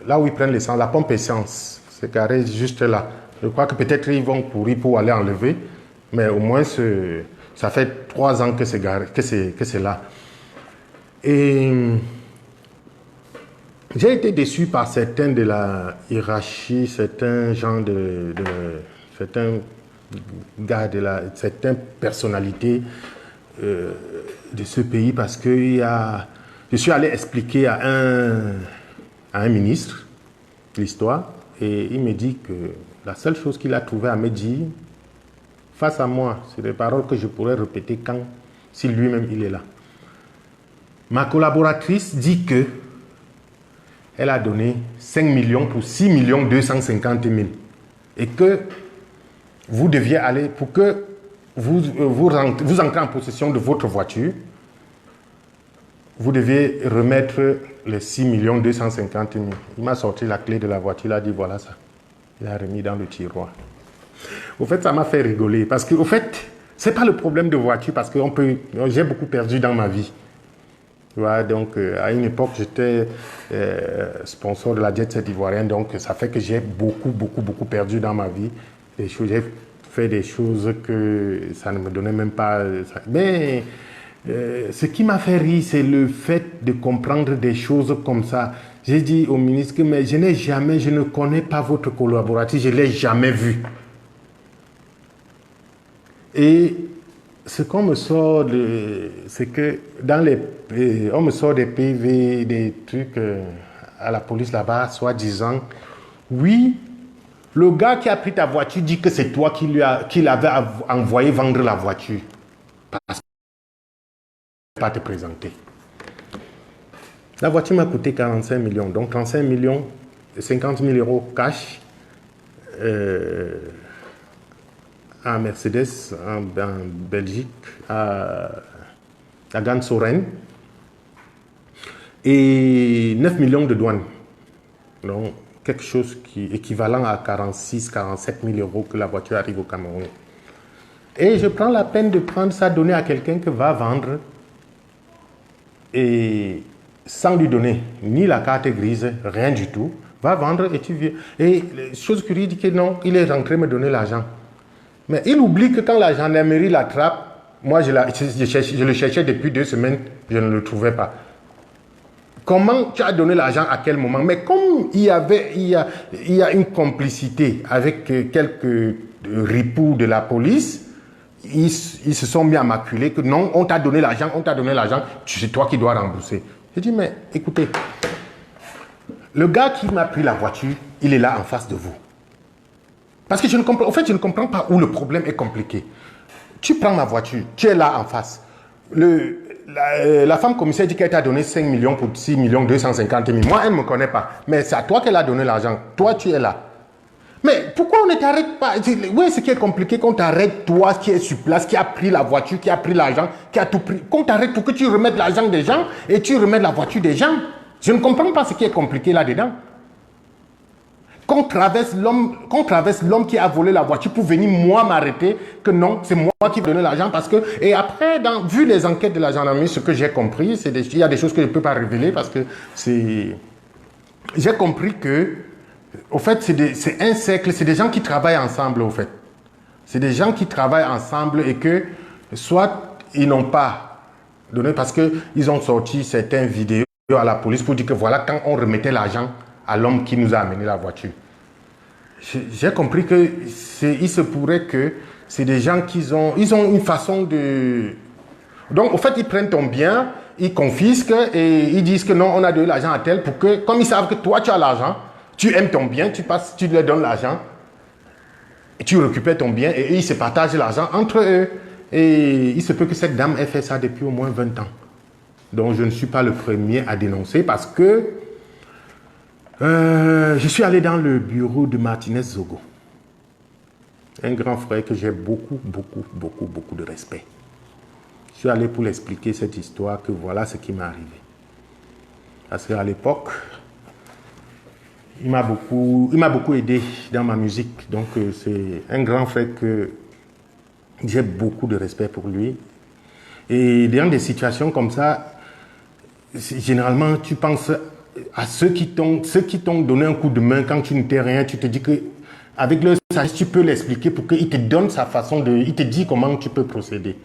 là où ils prennent l'essence, la pompe essence. C'est garé juste là. Je crois que peut-être ils vont courir pour aller enlever. Mais au moins, ça fait 3 ans que c'est là. Et j'ai été déçu par certains de la hiérarchie, certains gens certains gars certaines personnalités de ce pays parce que je suis allé expliquer à un ministre l'histoire et il me dit que la seule chose qu'il a trouvé à me dire face à moi, c'est des paroles que je pourrais répéter si lui-même il est là. Ma collaboratrice dit que elle a donné 5 millions pour 6 250 000 et que vous deviez aller pour que vous entrez en possession de votre voiture, vous deviez remettre les 6 250 000. Il m'a sorti la clé de la voiture, il a dit voilà ça. Il a remis dans le tiroir. Au fait, ça m'a fait rigoler parce que, au fait, c'est pas le problème de voiture parce que j'ai beaucoup perdu dans ma vie. Tu vois, donc, à une époque, j'étais sponsor de la Jet Set ivoirienne, donc ça fait que j'ai beaucoup perdu dans ma vie. J'ai fait des choses que ça ne me donnait même pas. Mais ce qui m'a fait rire, c'est le fait de comprendre des choses comme ça. J'ai dit au ministre que mais je ne connais pas votre collaboratrice, je ne l'ai jamais vue. Et ce qu'on me sort c'est que on me sort des PV, des trucs à la police là-bas, soi-disant, oui, le gars qui a pris ta voiture dit que c'est toi qui l'avait envoyé vendre la voiture. Parce pas te présenter. La voiture m'a coûté 45 millions. Donc 35 millions, 50 000 euros cash à Mercedes, en Belgique, à Gans-Soren. Et 9 millions de douane. Donc quelque chose qui est équivalent à 46-47 000 euros que la voiture arrive au Cameroun. Et je prends la peine de prendre ça, donner à quelqu'un qui va vendre et sans lui donner ni la carte grise, rien du tout, va vendre et tu viens. Et chose curieuse, dit que non, il est rentré me donner l'argent. Mais il oublie que quand la gendarmerie l'attrape, moi je le cherchais depuis 2 semaines, je ne le trouvais pas. Comment tu as donné l'argent à quel moment? Mais comme il y a une complicité avec quelques ripoux de la police, ils se sont mis à m'acculer que non, on t'a donné l'argent, c'est toi qui dois rembourser. J'ai dit, mais écoutez, le gars qui m'a pris la voiture, il est là en face de vous. Parce que je ne comprends pas où le problème est compliqué. Tu prends ma voiture, tu es là en face. La femme commissaire dit qu'elle t'a donné 5 millions pour 6 millions 250 000. Moi, elle ne me connaît pas. Mais c'est à toi qu'elle a donné l'argent. Toi, tu es là. Mais pourquoi on ne t'arrête pas? Oui, ce qui est compliqué, qu'on t'arrête, toi qui es sur place, qui a pris la voiture, qui a pris l'argent, qui a tout pris. Qu'on t'arrête pour que tu remettes l'argent des gens et tu remettes la voiture des gens. Je ne comprends pas ce qui est compliqué là-dedans. Qu'on traverse l'homme qui a volé la voiture pour venir moi m'arrêter, que non, c'est moi qui vais donner l'argent parce que... Et après, vu les enquêtes de la gendarmerie, ce que j'ai compris, il y a des choses que je ne peux pas révéler parce que c'est... J'ai compris que, au fait, c'est un cercle, c'est des gens qui travaillent ensemble, au fait. C'est des gens qui travaillent ensemble et que, soit ils n'ont pas donné, parce qu'ils ont sorti certaines vidéos à la police pour dire que voilà, quand on remettait l'argent à l'homme qui nous a amené la voiture. J'ai compris que il se pourrait que c'est des gens qui ont une façon de... Donc, au fait, ils prennent ton bien, ils confisquent et ils disent que non, on a donné l'argent à tel pour que, comme ils savent que toi, tu as l'argent, tu aimes ton bien, tu leur donnes l'argent, et tu récupères ton bien et ils se partagent l'argent entre eux. Et il se peut que cette dame ait fait ça depuis au moins 20 ans. Donc, je ne suis pas le premier à dénoncer parce que je suis allé dans le bureau de Martinez Zogo. Un grand frère que j'ai beaucoup de respect. Je suis allé pour lui expliquer cette histoire, que voilà ce qui m'est arrivé. Parce qu'à l'époque, il m'a beaucoup aidé dans ma musique. Donc c'est un grand frère que j'ai beaucoup de respect pour lui. Et dans des situations comme ça, généralement tu penses à ceux qui t'ont donné un coup de main quand tu n'étais rien, tu te dis que avec leur sagesse, tu peux l'expliquer pour qu'il te donne sa façon de... Il te dit comment tu peux procéder.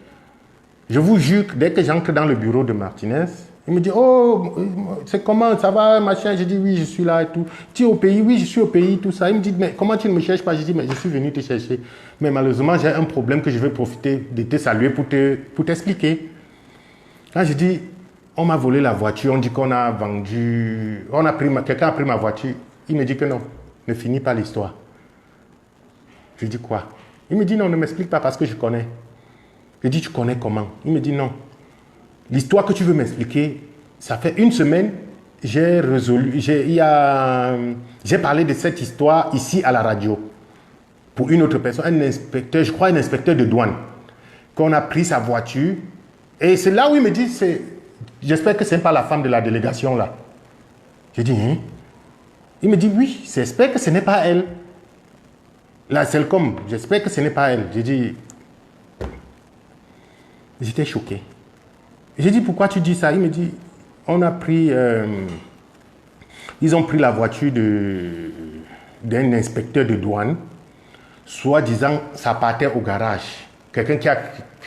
Je vous jure que dès que j'entre dans le bureau de Martinez, il me dit, oh, c'est comment, ça va, machin. Je dis, oui, je suis là et tout. Tu es au pays? Oui, je suis au pays, tout ça. Il me dit, mais comment tu ne me cherches pas? Je dis, mais je suis venu te chercher. Mais malheureusement, j'ai un problème que je vais profiter de te saluer pour t'expliquer. Là, je dis, on m'a volé la voiture, on dit qu'on a vendu, quelqu'un a pris ma voiture. Il me dit que non, ne finis pas l'histoire. Je dis quoi? Il me dit non, ne m'explique pas parce que je connais. Je dis, tu connais comment? Il me dit non. L'histoire que tu veux m'expliquer, ça fait 1 semaine, j'ai parlé de cette histoire ici à la radio. Pour une autre personne, un inspecteur, je crois un inspecteur de douane, qu'on a pris sa voiture. Et c'est là où il me dit, j'espère que ce n'est pas la femme de la délégation là. J'ai dit, hein? Il me dit, oui, j'espère que ce n'est pas elle. La Celcom, j'espère que ce n'est pas elle. J'ai dit, j'étais choqué. J'ai dit, pourquoi tu dis ça? Il me dit, ils ont pris la voiture d'un inspecteur de douane, soi-disant, ça partait au garage. Quelqu'un qui a,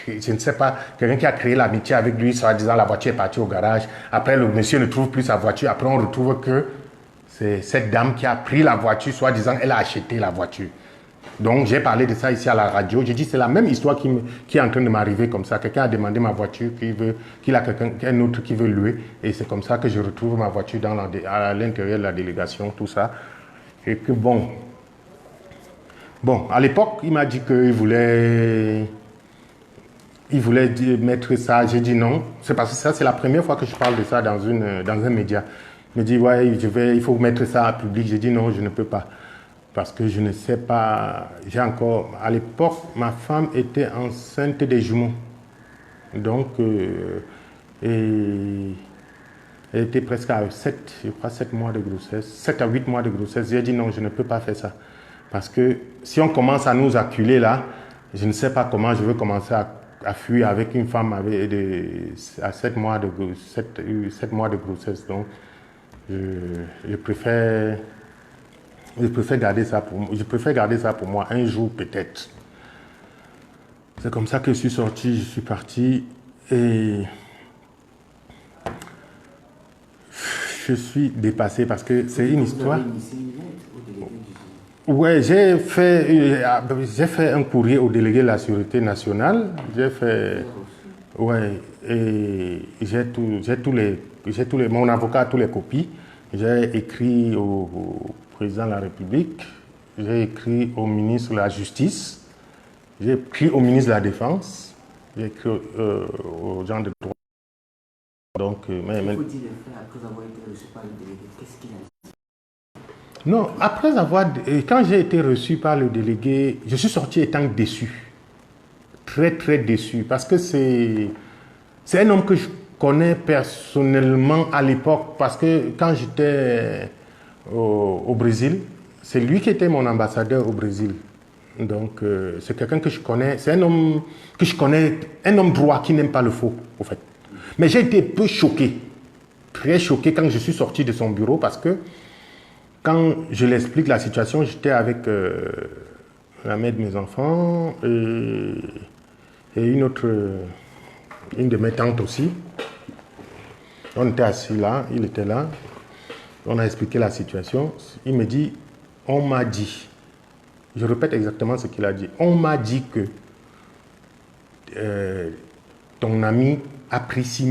je ne sais pas, quelqu'un qui a créé l'amitié avec lui, soi-disant, la voiture est partie au garage. Après, le monsieur ne trouve plus sa voiture. Après, on retrouve que c'est cette dame qui a pris la voiture, soi-disant, elle a acheté la voiture. Donc, j'ai parlé de ça ici à la radio. J'ai dit, c'est la même histoire qui est en train de m'arriver comme ça. Quelqu'un a demandé ma voiture, qu'il a quelqu'un autre qui veut louer. Et c'est comme ça que je retrouve ma voiture à l'intérieur de la délégation, tout ça. Et que bon, à l'époque, il m'a dit qu'il voulait Il voulait mettre ça, j'ai dit non. C'est parce que ça, c'est la première fois que je parle de ça dans un média. Il me dit, ouais, il faut mettre ça en public. J'ai dit non, je ne peux pas. Parce que je ne sais pas, à l'époque, ma femme était enceinte des jumeaux. Donc, et elle était presque à 7 mois de grossesse, 7 à 8 mois de grossesse. J'ai dit non, je ne peux pas faire ça. Parce que si on commence à nous acculer là, je ne sais pas comment je veux commencer à fuir avec une femme à 7 mois de grossesse. Donc, je préfère garder ça pour moi, un jour peut-être. C'est comme ça que je suis sorti, je suis parti et je suis dépassé parce que c'est une histoire. Ouais, j'ai fait un courrier au délégué de la Sûreté nationale. Ouais, et mon avocat a tous les copies. J'ai écrit au président de la République, j'ai écrit au ministre de la Justice, j'ai écrit au ministre de la Défense, j'ai écrit aux gens de droit. Donc, il faut dire les faits après avoir été reçu par le délégué. Qu'est-ce qu'il a dit? Non, quand j'ai été reçu par le délégué, je suis sorti étant déçu. Très, très déçu. Parce que c'est un homme que je connais personnellement à l'époque. Parce que quand j'étais au Brésil, c'est lui qui était mon ambassadeur au Brésil. Donc, c'est quelqu'un que je connais. C'est un homme que je connais, un homme droit qui n'aime pas le faux, au fait. Mais j'ai été peu choqué, très choqué quand je suis sorti de son bureau parce que quand je l'explique la situation, j'étais avec la mère de mes enfants et une de mes tantes aussi. On était assis là, il était là. On a expliqué la situation. Il me dit, on m'a dit, je répète exactement ce qu'il a dit, on m'a dit que ton ami a pris 5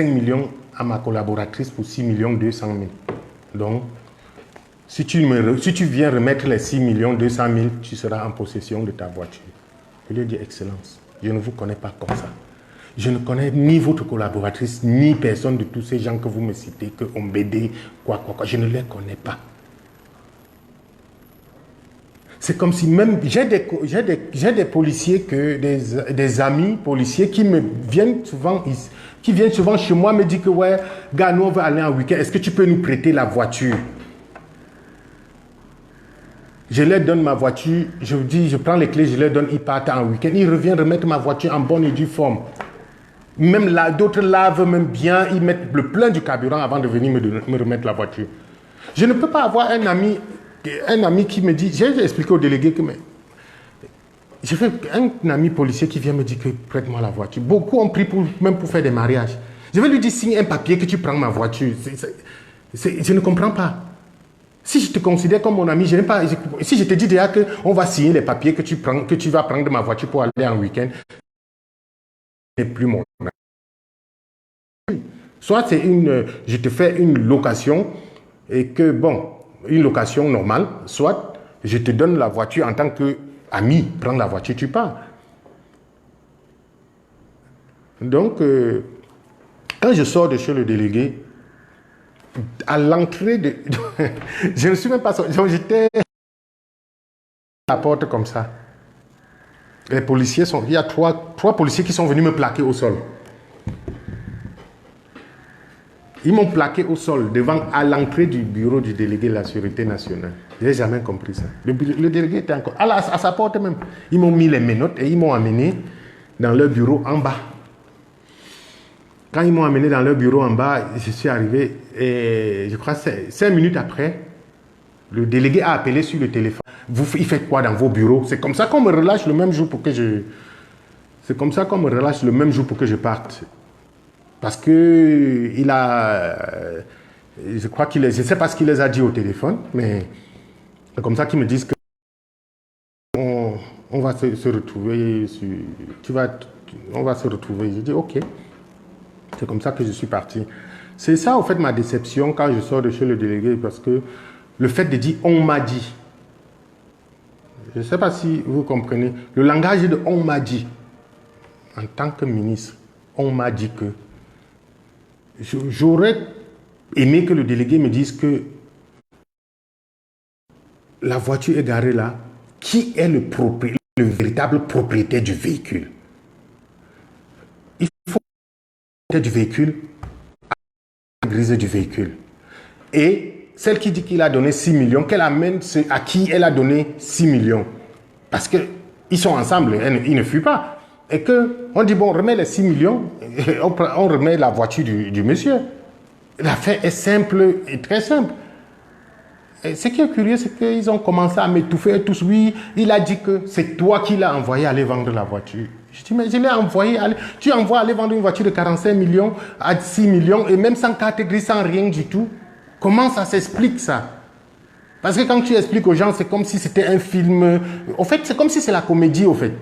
millions à ma collaboratrice pour 6 200 000. Donc, si tu viens remettre les 6 200 000, tu seras en possession de ta voiture. Je lui ai dit, Excellence, je ne vous connais pas comme ça. Je ne connais ni votre collaboratrice, ni personne de tous ces gens que vous me citez, que Ombédé, quoi. Je ne les connais pas. C'est comme si même j'ai des policiers, des amis policiers qui viennent souvent chez moi me disent que ouais, gars, nous on va aller en week-end, est-ce que tu peux nous prêter la voiture? Je leur donne ma voiture, je prends les clés, je leur donne, ils partent en week-end, ils reviennent remettre ma voiture en bonne et due forme. Même là, d'autres lavent même bien, ils mettent le plein du carburant avant de venir me remettre la voiture. Je ne peux pas avoir un ami qui me dit, j'ai expliqué au délégué que j'ai fait un ami policier qui vient me dire que prête-moi la voiture. Beaucoup ont pris même pour faire des mariages. Je vais lui dire, signe un papier que tu prends ma voiture. Je ne comprends pas. Si je te considère comme mon ami, je n'aime pas. Si je te dis déjà qu'on va signer les papiers que tu vas prendre de ma voiture pour aller en week-end, ce n'est plus mon ami. Soit je te fais une location et que, bon, une location normale, soit je te donne la voiture en tant qu'ami, prends la voiture, tu pars. Donc, quand je sors de chez le délégué, à l'entrée de... je ne suis même pas sorti, j'étais à la porte comme ça. Les policiers il y a trois policiers qui sont venus me plaquer au sol. Ils m'ont plaqué au sol à l'entrée du bureau du délégué de la Sûreté nationale. Je n'ai jamais compris ça. Le délégué était encore à sa porte même. Ils m'ont mis les menottes et ils m'ont amené dans leur bureau en bas. Quand ils m'ont amené dans leur bureau en bas, je suis arrivé et je crois 5 minutes après, le délégué a appelé sur le téléphone. Il fait quoi dans vos bureaux? C'est comme ça qu'on me relâche le même jour pour que je... C'est comme ça qu'on me relâche le même jour pour que je parte. Parce que il a... Je crois qu'il... Je ne sais pas ce qu'il les a dit au téléphone, mais c'est comme ça qu'ils me disent que on va se retrouver... On va se retrouver. J'ai dit, ok. C'est comme ça que je suis parti. C'est ça, en fait, ma déception quand je sors de chez le délégué, parce que le fait de dire « on m'a dit », je ne sais pas si vous comprenez, le langage de « on m'a dit », en tant que ministre, on m'a dit que j'aurais aimé que le délégué me dise que la voiture est garée là. Qui est le véritable propriétaire du véhicule? Il faut du véhicule à la grise du véhicule. Et celle qui dit qu'il a donné 6 millions, qu'elle amène à qui elle a donné 6 millions. Parce qu'ils sont ensemble, ils ne fuient pas. Et qu'on dit, bon, on remet les 6 millions, on remet la voiture du monsieur. L'affaire est simple et très simple. Et ce qui est curieux, c'est qu'ils ont commencé à m'étouffer tous. Oui, il a dit que c'est toi qui l'as envoyé aller vendre la voiture. Je dis, mais je l'ai envoyé aller. Tu envoies aller vendre une voiture de 45 millions à 6 millions et même sans carte grise, sans rien du tout. Comment ça s'explique ça? Parce que quand tu expliques aux gens, c'est comme si c'était un film. En fait, c'est comme si c'est la comédie, au fait.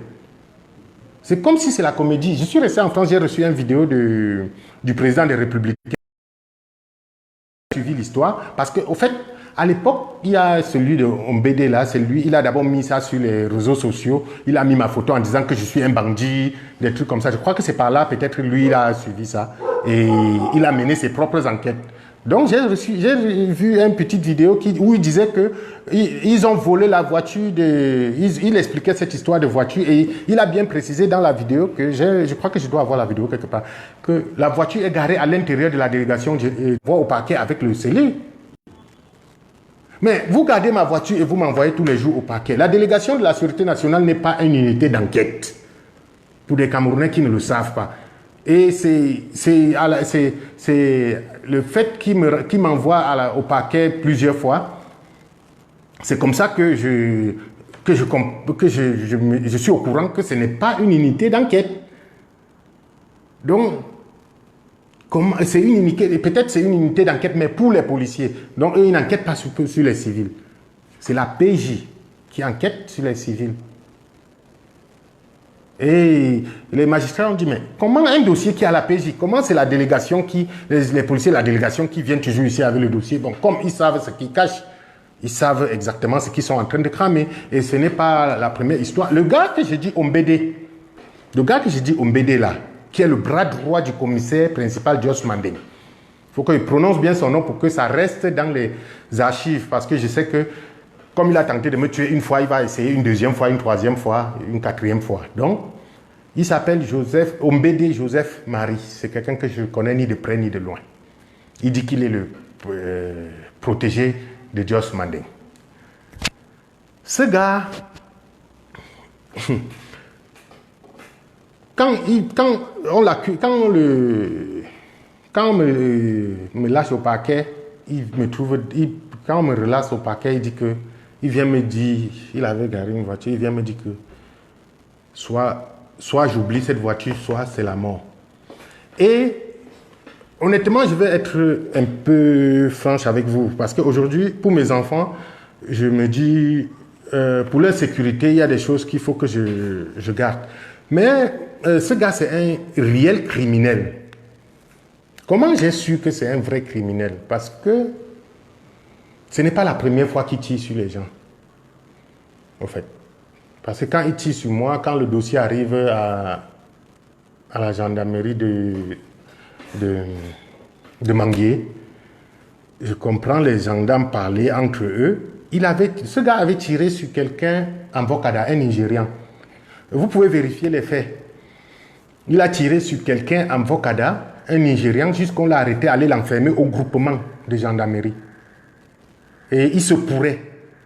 C'est comme si c'est la comédie. Je suis resté en France, j'ai reçu une vidéo du président des Républicains. J'ai suivi l'histoire parce qu'au fait, à l'époque, il y a celui de Ombédé là, c'est lui, il a d'abord mis ça sur les réseaux sociaux, il a mis ma photo en disant que je suis un bandit, des trucs comme ça. Je crois que c'est par là, peut-être lui, il a suivi ça et il a mené ses propres enquêtes. Donc j'ai vu une petite vidéo où il disait que ils ont volé la voiture, il expliquait cette histoire de voiture et il a bien précisé dans la vidéo que je crois que je dois avoir la vidéo quelque part, que la voiture est garée à l'intérieur de la délégation, je vois au parquet avec le scellé. Mais vous gardez ma voiture et vous m'envoyez tous les jours au parquet. La délégation de la Sûreté nationale n'est pas une unité d'enquête. Pour des Camerounais qui ne le savent pas. Et c'est le fait qu'il m'envoie au parquet plusieurs fois. C'est comme ça que je suis au courant que ce n'est pas une unité d'enquête. Donc, c'est une unité, peut-être c'est une unité d'enquête, mais pour les policiers. Donc, ils n'enquêtent pas sur les civils. C'est la PJ qui enquête sur les civils. Et les magistrats ont dit, mais comment un dossier qui est à la PJ, comment c'est la délégation les policiers de la délégation qui viennent toujours ici avec le dossier? Bon, comme ils savent ce qu'ils cachent, ils savent exactement ce qu'ils sont en train de cramer. Et ce n'est pas la première histoire. Le gars que j'ai dit Ombédé là, qui est le bras droit du commissaire principal Jos Mandeng. Il faut qu'il prononce bien son nom pour que ça reste dans les archives. Parce que je sais que, comme il a tenté de me tuer une fois, il va essayer une deuxième fois, une troisième fois, une quatrième fois. Donc, il s'appelle Ombédé Joseph Marie. C'est quelqu'un que je ne connais ni de près ni de loin. Il dit qu'il est le protégé de Jos Mandeng. Ce gars... Quand on me lâche au parquet, quand on me relâche au parquet, il dit que, il vient me dire, il avait garé une voiture, il vient me dire que soit j'oublie cette voiture, soit c'est la mort. Et honnêtement, je vais être un peu franche avec vous, parce qu'aujourd'hui, pour mes enfants, je me dis, pour leur sécurité, il y a des choses qu'il faut que je garde. Mais ce gars, c'est un réel criminel. Comment j'ai su que c'est un vrai criminel? Parce que ce n'est pas la première fois qu'il tire sur les gens. En fait. Parce que quand il tire sur moi, quand le dossier arrive à la gendarmerie de Manguier, je comprends les gendarmes parler entre eux. Ce gars avait tiré sur quelqu'un en Bokada, un Nigérian. Vous pouvez vérifier les faits. Il a tiré sur quelqu'un en Bokada, un Nigérian, jusqu'on l'a arrêté, aller l'enfermer au groupement de gendarmerie. Et il se pourrait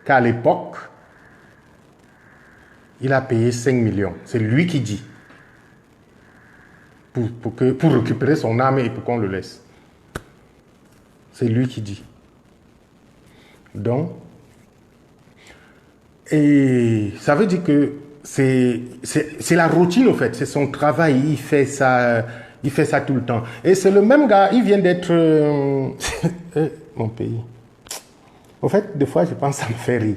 qu'à l'époque, il a payé 5 millions. C'est lui qui dit. Pour récupérer son âme et pour qu'on le laisse. C'est lui qui dit. Donc, et ça veut dire que c'est la routine, en fait. C'est son travail. Il fait ça tout le temps. Et c'est le même gars. Il vient d'être... mon pays. En fait, des fois, je pense que ça me fait rire.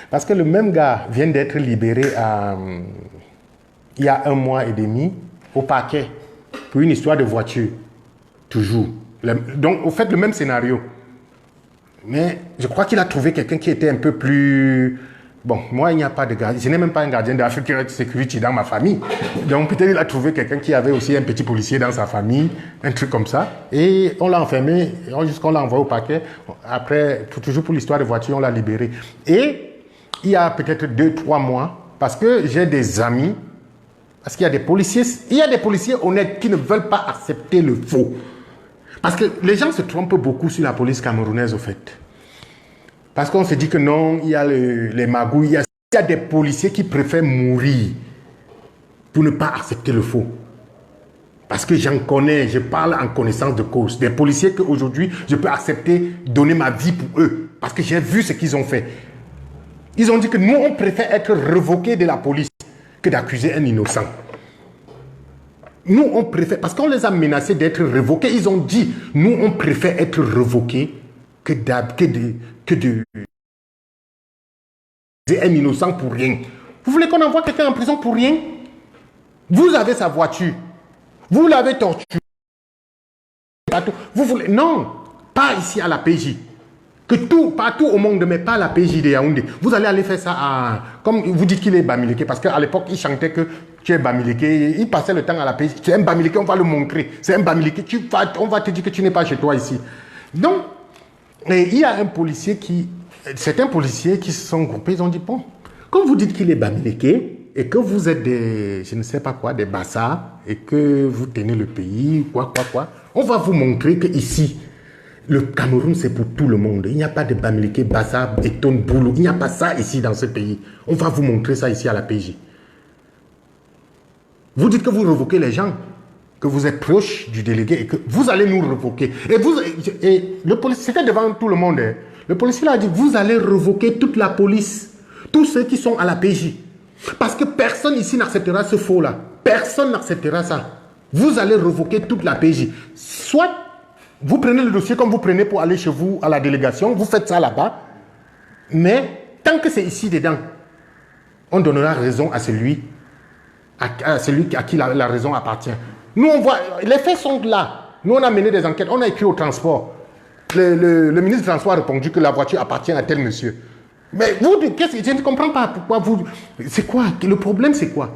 Parce que le même gars vient d'être libéré il y a 1 mois et demi au parquet pour une histoire de voiture. Toujours. Donc, au fait, le même scénario. Mais je crois qu'il a trouvé quelqu'un qui était un peu plus Bon, moi, il n'y a pas de gardien. Je n'ai même pas un gardien de Africa Security dans ma famille. Donc, peut-être il a trouvé quelqu'un qui avait aussi un petit policier dans sa famille, un truc comme ça. Et on l'a enfermé, jusqu'on l'a envoyé au paquet. Après, toujours pour l'histoire de voiture, on l'a libéré. Et il y a peut-être 2-3 mois, parce que j'ai des amis, parce qu'il y a des policiers honnêtes qui ne veulent pas accepter le faux. Parce que les gens se trompent beaucoup sur la police camerounaise, au fait. Parce qu'on se dit que non, il y a les magouilles, il y a des policiers qui préfèrent mourir pour ne pas accepter le faux. Parce que j'en connais, je parle en connaissance de cause. Des policiers qu'aujourd'hui, je peux accepter donner ma vie pour eux. Parce que j'ai vu ce qu'ils ont fait. Ils ont dit que nous, on préfère être révoqués de la police que d'accuser un innocent. Nous, on préfère, parce qu'on les a menacés d'être révoqués, ils ont dit, nous, on préfère être révoqués que de un innocent pour rien. Vous voulez qu'on envoie quelqu'un en prison pour rien? Vous avez sa voiture. Vous l'avez torturé. Vous voulez... Non, pas ici à la PJ. Partout au monde, mais pas à la PJ de Yaoundé. Vous allez aller faire ça à... Comme vous dites qu'il est Bamileke, parce qu'à l'époque, il chantait que tu es Bamileke. Il passait le temps à la PJ. Tu es un Bamileke, on va le montrer. C'est un Bamileke. On va te dire que tu n'es pas chez toi ici. Donc, et il y a un policier certains policiers qui se sont groupés, ils ont dit, bon, comme vous dites qu'il est Bamileke et que vous êtes des, je ne sais pas quoi, des bassards et que vous tenez le pays, quoi, on va vous montrer que ici, le Cameroun, c'est pour tout le monde. Il n'y a pas de Bamileke, bassards, béton, boulot. Il n'y a pas ça ici dans ce pays. On va vous montrer ça ici à la PJ. Vous dites que vous révoquez les gens, que vous êtes proche du délégué et que vous allez nous révoquer. Et le policier, c'était devant tout le monde. Hein. Le policier a dit, vous allez révoquer toute la police, tous ceux qui sont à la PJ. Parce que personne ici n'acceptera ce faux-là. Personne n'acceptera ça. Vous allez révoquer toute la PJ. Soit vous prenez le dossier comme vous prenez pour aller chez vous à la délégation, vous faites ça là-bas, mais tant que c'est ici dedans, on donnera raison à celui à qui la raison appartient. Nous, on voit, les faits sont là. Nous, on a mené des enquêtes, on a écrit au transport. Le ministre du Transport a répondu que la voiture appartient à tel monsieur. Mais vous, je ne comprends pas pourquoi vous... C'est quoi? Le problème, c'est quoi?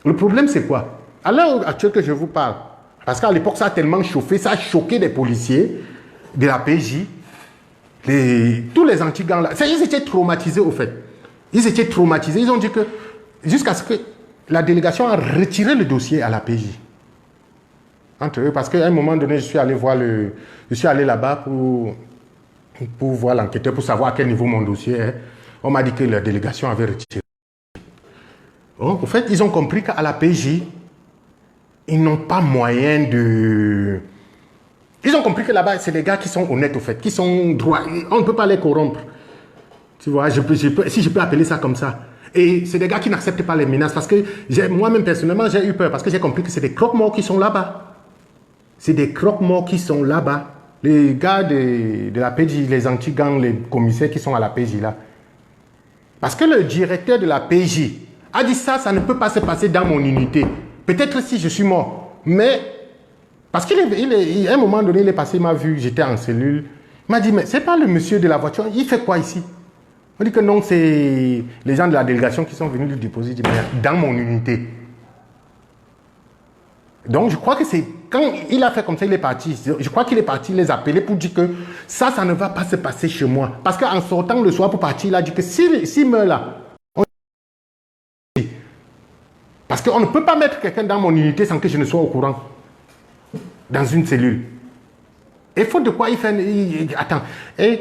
Le problème, c'est quoi? À l'heure actuelle que je vous parle, parce qu'à l'époque, ça a tellement chauffé, ça a choqué des policiers de la PJ, tous les anti-gangs là. Ils étaient traumatisés, au fait. Ils étaient traumatisés. Ils ont dit que, jusqu'à ce que la délégation a retiré le dossier à la PJ. Entre eux, parce qu'à un moment donné, je suis allé là-bas pour voir l'enquêteur, pour savoir à quel niveau mon dossier est. On m'a dit que la délégation avait retiré. Donc, au fait, ils ont compris qu'à la PJ, ils n'ont pas moyen de... Ils ont compris que là-bas, c'est des gars qui sont honnêtes, au fait, qui sont droits. On ne peut pas les corrompre. Tu vois, si je peux appeler ça comme ça. Et c'est des gars qui n'acceptent pas les menaces. Parce que moi-même, personnellement, j'ai eu peur. Parce que j'ai compris que c'est des croque-morts qui sont là-bas. C'est des croque-morts qui sont là-bas. Les gars de la PJ, les anti-gangs, les commissaires qui sont à la PJ là. Parce que le directeur de la PJ a dit ça ne peut pas se passer dans mon unité. Peut-être si je suis mort. Mais, parce qu'à un moment donné, il est passé, il m'a vu, j'étais en cellule. Il m'a dit, mais c'est pas le monsieur de la voiture, il fait quoi ici? On dit que non, c'est les gens de la délégation qui sont venus lui déposer. Il dit, mais dans mon unité. Donc, je crois que c'est... Quand il a fait comme ça, il est parti. Je crois qu'il est parti les appeler pour dire que ça ne va pas se passer chez moi. Parce qu'en sortant le soir pour partir, il a dit que s'il meurt là, parce qu'on ne peut pas mettre quelqu'un dans mon unité sans que je ne sois au courant. Dans une cellule. Et faute de quoi il fait... attends. Et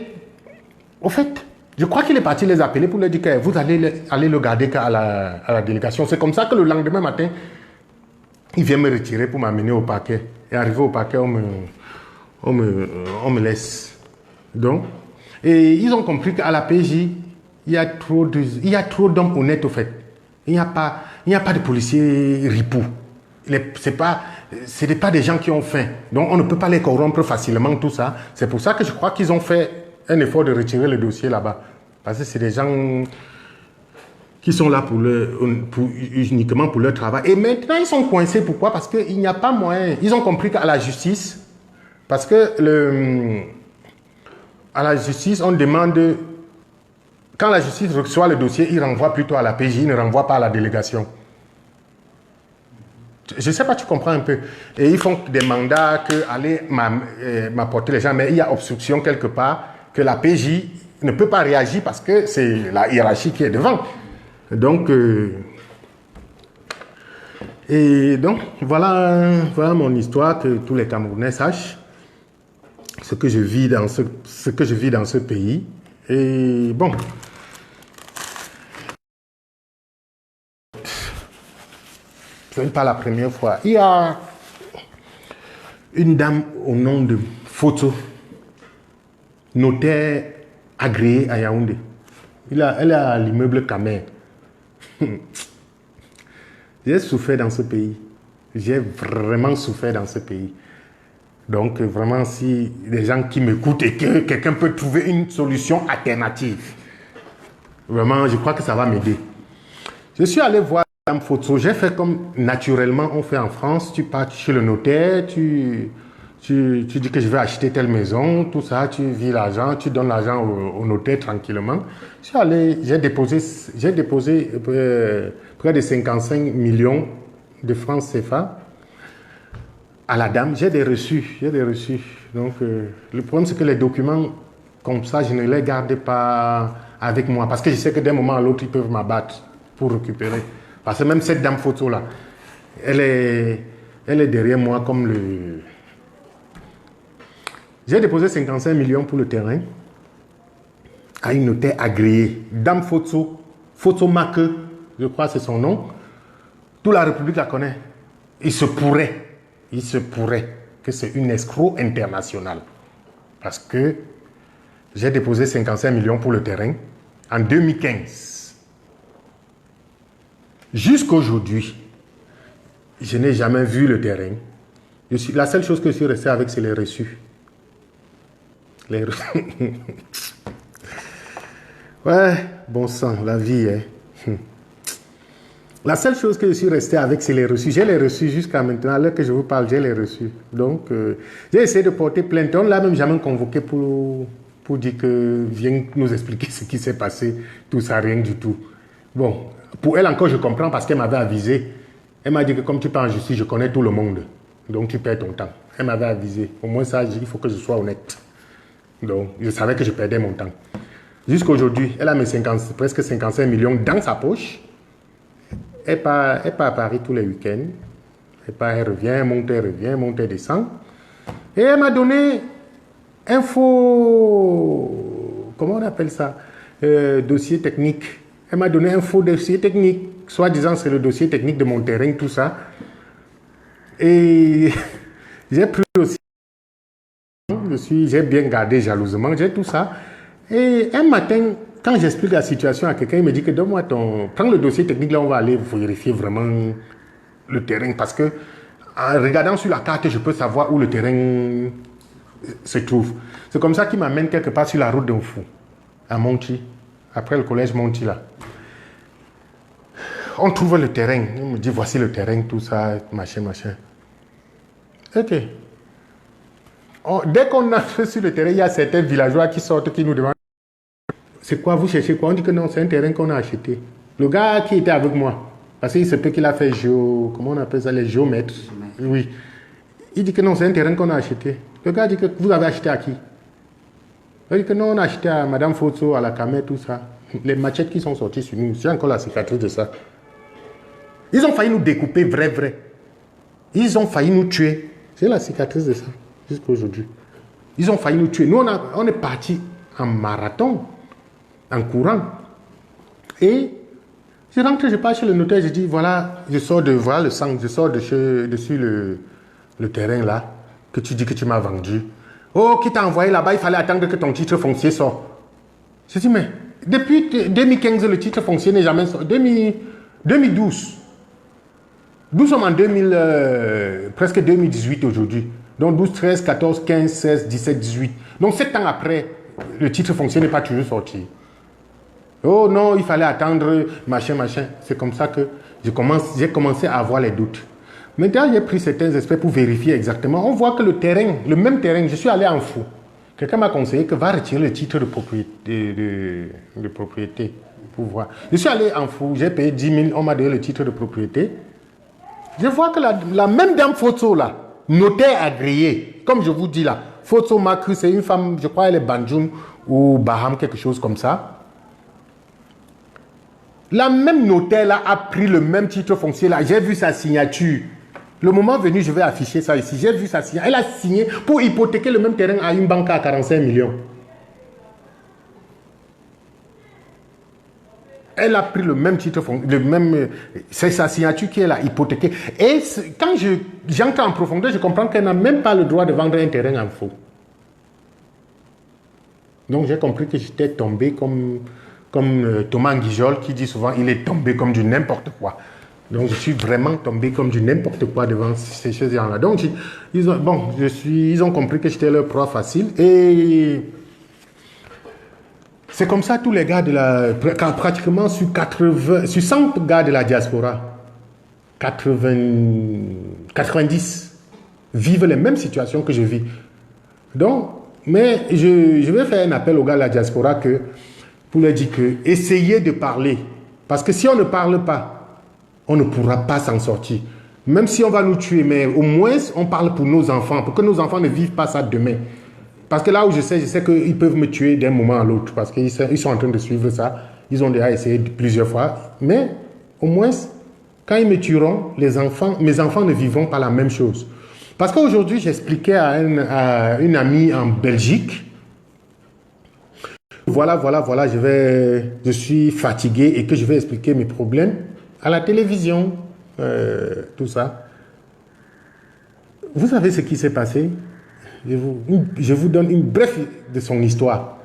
au fait, je crois qu'il est parti les appeler pour leur dire que vous allez le garder à la délégation. C'est comme ça que le lendemain matin, il vient me retirer pour m'amener au parquet. Et arrivé au parquet, on me laisse. Donc, et ils ont compris qu'à la PJ, il y a trop d'hommes honnêtes, au fait. Il n'y a pas de policiers ripoux. Ce n'est pas des gens qui ont faim. Donc, on ne peut pas les corrompre facilement, tout ça. C'est pour ça que je crois qu'ils ont fait un effort de retirer le dossier là-bas. Parce que c'est des gens qui sont là uniquement pour leur travail. Et maintenant, ils sont coincés. Pourquoi? Parce qu'il n'y a pas moyen. Ils ont compris qu'à la justice, parce que à la justice, on demande Quand la justice reçoit le dossier, il renvoie plutôt à la PJ, il ne renvoie pas à la délégation. Je ne sais pas, tu comprends un peu. Et ils font des mandats que aller m'apporter les gens, mais il y a obstruction quelque part que la PJ ne peut pas réagir parce que c'est la hiérarchie qui est devant. Donc, voilà mon histoire, que tous les Camerounais sachent ce que je vis dans ce pays. Et bon. Ce n'est pas la première fois. Il y a une dame au nom de Photo, notaire agréée à Yaoundé. Elle est à l'immeuble Kamer. J'ai souffert dans ce pays. J'ai vraiment souffert dans ce pays. Donc, vraiment, si des gens qui m'écoutent et que quelqu'un peut trouver une solution alternative, vraiment, je crois que ça va m'aider. Je suis allé voir Madame Photo. J'ai fait comme naturellement on fait en France. Tu pars chez le notaire, tu dis que je vais acheter telle maison, tout ça, tu vis l'argent, tu donnes l'argent au notaire tranquillement. Je suis allé, j'ai déposé près de 55 millions de francs CFA à la dame. J'ai des reçus. Donc, le problème, c'est que les documents comme ça, je ne les garde pas avec moi parce que je sais que d'un moment à l'autre, ils peuvent m'abattre pour récupérer. Parce que même cette dame Photo là, elle est derrière moi comme le... J'ai déposé 55 millions pour le terrain à une notaire agréée. Dame Photo, Photomaque, je crois que c'est son nom. Toute la République la connaît. Il se pourrait que c'est une escroc internationale. Parce que j'ai déposé 55 millions pour le terrain en 2015. Jusqu'aujourd'hui, je n'ai jamais vu le terrain. La seule chose que je suis resté avec, c'est les reçus. Ouais, bon sang, la vie, hein. La seule chose que je suis resté avec, c'est les reçus. J'ai les reçus jusqu'à maintenant. À l'heure que je vous parle, j'ai les reçus. Donc, j'ai essayé de porter plainte. On ne l'a même jamais convoqué pour dire que viens nous expliquer ce qui s'est passé. Tout ça, rien du tout. Bon, pour elle encore, je comprends parce qu'elle m'avait avisé. Elle m'a dit que comme tu pars en justice, je connais tout le monde. Donc, tu perds ton temps. Elle m'avait avisé. Au moins, ça, il faut que je sois honnête. Donc, je savais que je perdais mon temps. Jusqu'aujourd'hui, elle a mes presque 55 millions dans sa poche. Elle part à Paris tous les week-ends. Elle revient, elle monte, elle descend. Et elle m'a donné un faux... Comment on appelle ça? Dossier technique. Elle m'a donné un faux dossier technique. Soi-disant, c'est le dossier technique de mon terrain, tout ça. Et j'ai pris aussi... J'ai bien gardé jalousement, j'ai tout ça. Et un matin, quand j'explique la situation à quelqu'un, il me dit que donne-moi prends le dossier technique, là on va aller vérifier vraiment le terrain. Parce que en regardant sur la carte, je peux savoir où le terrain se trouve. C'est comme ça qu'il m'amène quelque part sur la route d'un fou, à Monti, après le collège Monti là. On trouve le terrain, il me dit voici le terrain, tout ça, machin. Ok. Dès qu'on entre sur le terrain, il y a certains villageois qui sortent, qui nous demandent c'est quoi, vous cherchez quoi? On dit que non, c'est un terrain qu'on a acheté. Le gars qui était avec moi, parce qu'il se peut qu'il a fait comment on appelle ça, les géomètres. Oui. Il dit que non, c'est un terrain qu'on a acheté. Le gars dit que vous avez acheté à qui? Il dit que non, on a acheté à Madame Photo, à la Kamer, tout ça. Les machettes qui sont sorties sur nous, c'est encore la cicatrice de ça. Ils ont failli nous découper, vrai. Ils ont failli nous tuer. C'est la cicatrice de ça, jusqu'à aujourd'hui. Ils ont failli nous tuer. Nous, on est partis en marathon, en courant. Et je rentre, je pars chez le notaire, je dis, voilà, je sors voilà le sang, je sors dessus le terrain là, que tu dis que tu m'as vendu. Oh, qui t'a envoyé là-bas, il fallait attendre que ton titre foncier sorte. Je dis, mais depuis 2015, le titre foncier n'est jamais sorti. 2012. Nous sommes en presque 2018 aujourd'hui. Donc 12, 13, 14, 15, 16, 17, 18. Donc 7 ans après, le titre foncier n'est pas toujours sorti. Oh non, il fallait attendre, machin. C'est comme ça que j'ai commencé à avoir les doutes. Maintenant, j'ai pris certains experts pour vérifier exactement. On voit que le terrain, le même terrain, je suis allé en fou. Quelqu'un m'a conseillé que va retirer le titre de propriété, de propriété pour voir. Je suis allé en fou, j'ai payé 10 000, on m'a donné le titre de propriété. Je vois que la même dame photo là, notaire agréé, comme je vous dis là, photo m'a cru, c'est une femme, je crois elle est Banjoum ou Baham, quelque chose comme ça. La même notaire là a pris le même titre foncier là, j'ai vu sa signature. Le moment venu, je vais afficher ça ici. J'ai vu sa signature. Elle a signé pour hypothéquer le même terrain à une banque à 45 millions. Elle a pris le même titre, c'est sa signature qui est là, hypothéquée. Et quand j'entre en profondeur, je comprends qu'elle n'a même pas le droit de vendre un terrain en faux. Donc j'ai compris que j'étais tombé comme Thomas Nguijol qui dit souvent, il est tombé comme du n'importe quoi. Donc je suis vraiment tombé comme du n'importe quoi devant ces choses-là. Donc ils ont compris que j'étais leur proie facile. Et c'est comme ça tous les gars pratiquement sur 100 gars de la diaspora, 90 vivent les mêmes situations que je vis. Donc, mais je vais faire un appel aux gars de la diaspora pour leur dire que essayez de parler. Parce que si on ne parle pas, on ne pourra pas s'en sortir. Même si on va nous tuer, mais au moins on parle pour nos enfants, pour que nos enfants ne vivent pas ça demain. Parce que là où je sais qu'ils peuvent me tuer d'un moment à l'autre, parce qu'ils sont en train de suivre ça. Ils ont déjà essayé plusieurs fois. Mais au moins, quand ils me tueront, mes enfants ne vivront pas la même chose. Parce qu'aujourd'hui, j'expliquais à une amie en Belgique, voilà, je suis fatigué et que je vais expliquer mes problèmes à la télévision, tout ça. Vous savez ce qui s'est passé? Je vous donne une brève de son histoire.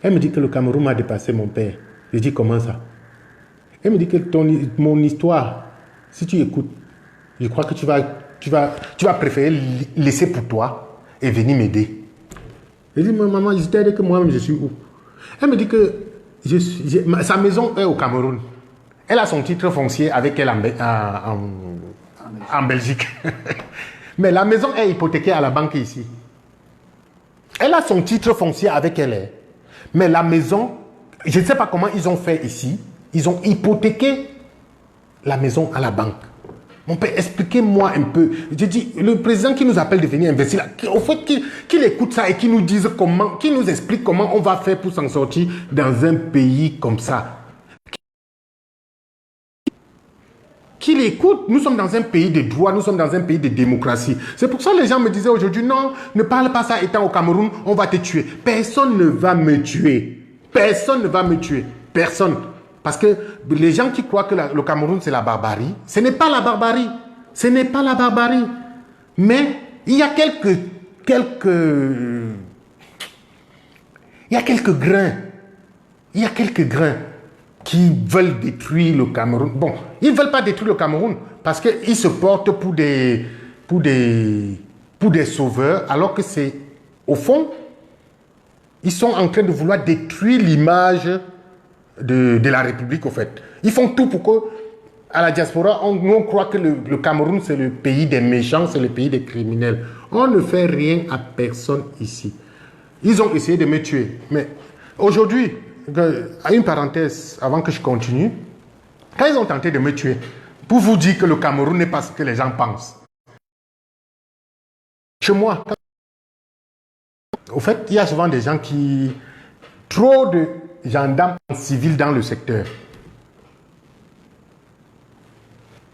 Elle me dit que le Cameroun m'a dépassé mon père. Je dis comment ça? Elle me dit que mon histoire, si tu écoutes, je crois que tu vas préférer laisser pour toi et venir m'aider. Je dis, maman, je t'ai dit que moi-même je suis où? Elle me dit que sa maison est au Cameroun. Elle a son titre foncier avec elle en Belgique. Mais la maison est hypothéquée à la banque ici. Elle a son titre foncier avec elle. Mais la maison, je ne sais pas comment ils ont fait ici. Ils ont hypothéqué la maison à la banque. Mon père, expliquez-moi un peu. Je dis, le président qui nous appelle de venir investir là, au fait qu'il écoute ça et qu'il nous dise comment, qu'il nous explique comment on va faire pour s'en sortir dans un pays comme ça. Qu'il écoute, nous sommes dans un pays de droit, nous sommes dans un pays de démocratie. C'est pour ça que les gens me disaient aujourd'hui, non, ne parle pas ça étant au Cameroun, on va te tuer. Personne ne va me tuer. Personne ne va me tuer. Personne. Parce que les gens qui croient que le Cameroun c'est la barbarie, ce n'est pas la barbarie. Ce n'est pas la barbarie. Mais il y a quelques grains. Il y a quelques grains qui veulent détruire le Cameroun. Bon, ils ne veulent pas détruire le Cameroun parce qu'ils se portent pour des sauveurs, alors que c'est, au fond, ils sont en train de vouloir détruire l'image de la République, au fait. Ils font tout pour que, à la diaspora, on croit que le Cameroun, c'est le pays des méchants, c'est le pays des criminels. On ne fait rien à personne ici. Ils ont essayé de me tuer. Mais aujourd'hui, à une parenthèse, avant que je continue, quand ils ont tenté de me tuer, pour vous dire que le Cameroun n'est pas ce que les gens pensent. Chez moi, au fait, il y a souvent des gens qui... Trop de gendarmes civils dans le secteur.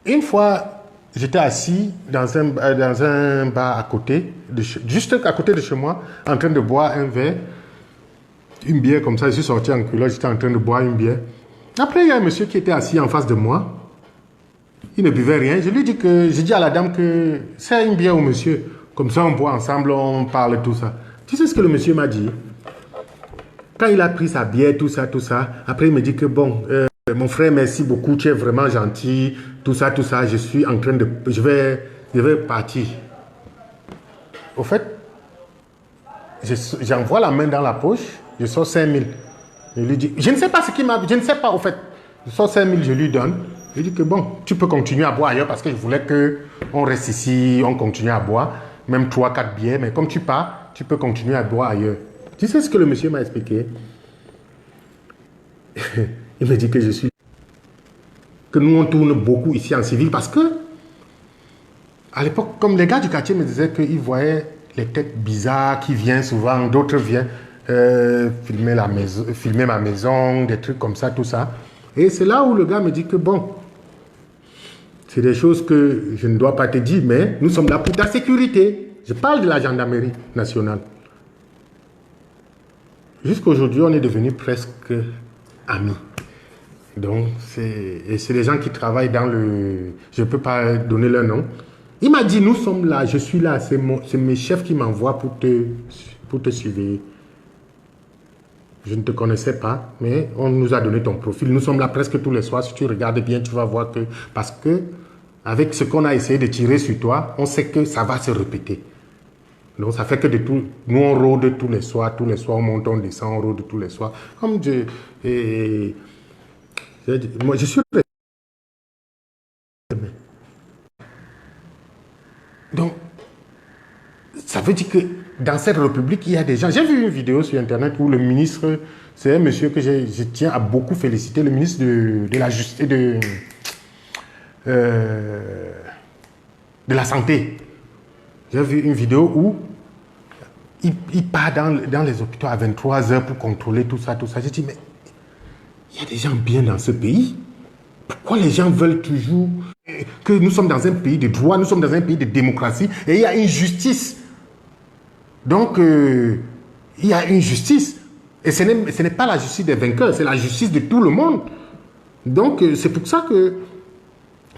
Une fois, j'étais assis dans un bar à côté, juste à côté de chez moi, en train de boire un verre, une bière comme ça. Je suis sorti en culotte, j'étais en train de boire une bière. Après, il y a un monsieur qui était assis en face de moi. Il ne buvait rien. J'ai dit à la dame que c'est une bière au monsieur. Comme ça, on boit ensemble, on parle, tout ça. Tu sais ce que le monsieur m'a dit? Quand il a pris sa bière, tout ça, après il me dit que bon, mon frère, merci beaucoup, tu es vraiment gentil, tout ça, je suis en train de... Je vais partir. Au fait, j'envoie la main dans la poche, je sors 5 000. Je lui dis, je ne sais pas ce qu'il m'a... Je ne sais pas, au fait. Je sors 5 000, je lui donne. Je dis que bon, tu peux continuer à boire ailleurs parce que je voulais qu'on reste ici, on continue à boire. même 3-4 billets, mais comme tu pars, tu peux continuer à boire ailleurs. Tu sais ce que le monsieur m'a expliqué? Il me dit que que nous on tourne beaucoup ici en civil parce que à l'époque, comme les gars du quartier me disaient qu'ils voyaient les têtes bizarres qui viennent souvent, d'autres viennent filmer ma maison, des trucs comme ça, tout ça. Et c'est là où le gars me dit que bon, c'est des choses que je ne dois pas te dire, mais nous sommes là pour ta sécurité. Je parle de la gendarmerie nationale. Jusqu'aujourd'hui, on est devenus presque amis. Donc, c'est des gens qui travaillent dans le... Je ne peux pas donner leur nom. Il m'a dit, nous sommes là, je suis là, c'est mes chefs qui m'envoient pour te suivre. Je ne te connaissais pas, mais on nous a donné ton profil. Nous sommes là presque tous les soirs. Si tu regardes bien, tu vas voir que... Parce que, avec ce qu'on a essayé de tirer sur toi, on sait que ça va se répéter. Donc, ça fait que nous, on rôde tous les soirs, on monte, on descend, on rôde tous les soirs. Comme moi, je suis... Donc, ça veut dire que dans cette république, il y a des gens... J'ai vu une vidéo sur Internet où le ministre, c'est un monsieur que je tiens à beaucoup féliciter, le ministre de la Justice, de la Santé. J'ai vu une vidéo où il part dans les hôpitaux à 23 heures pour contrôler tout ça, tout ça. J'ai dit, mais il y a des gens bien dans ce pays. Pourquoi les gens veulent toujours que nous sommes dans un pays de droit, nous sommes dans un pays de démocratie et il y a une justice. Donc, il y a une justice. Et ce n'est pas la justice des vainqueurs, c'est la justice de tout le monde. Donc, c'est pour ça que,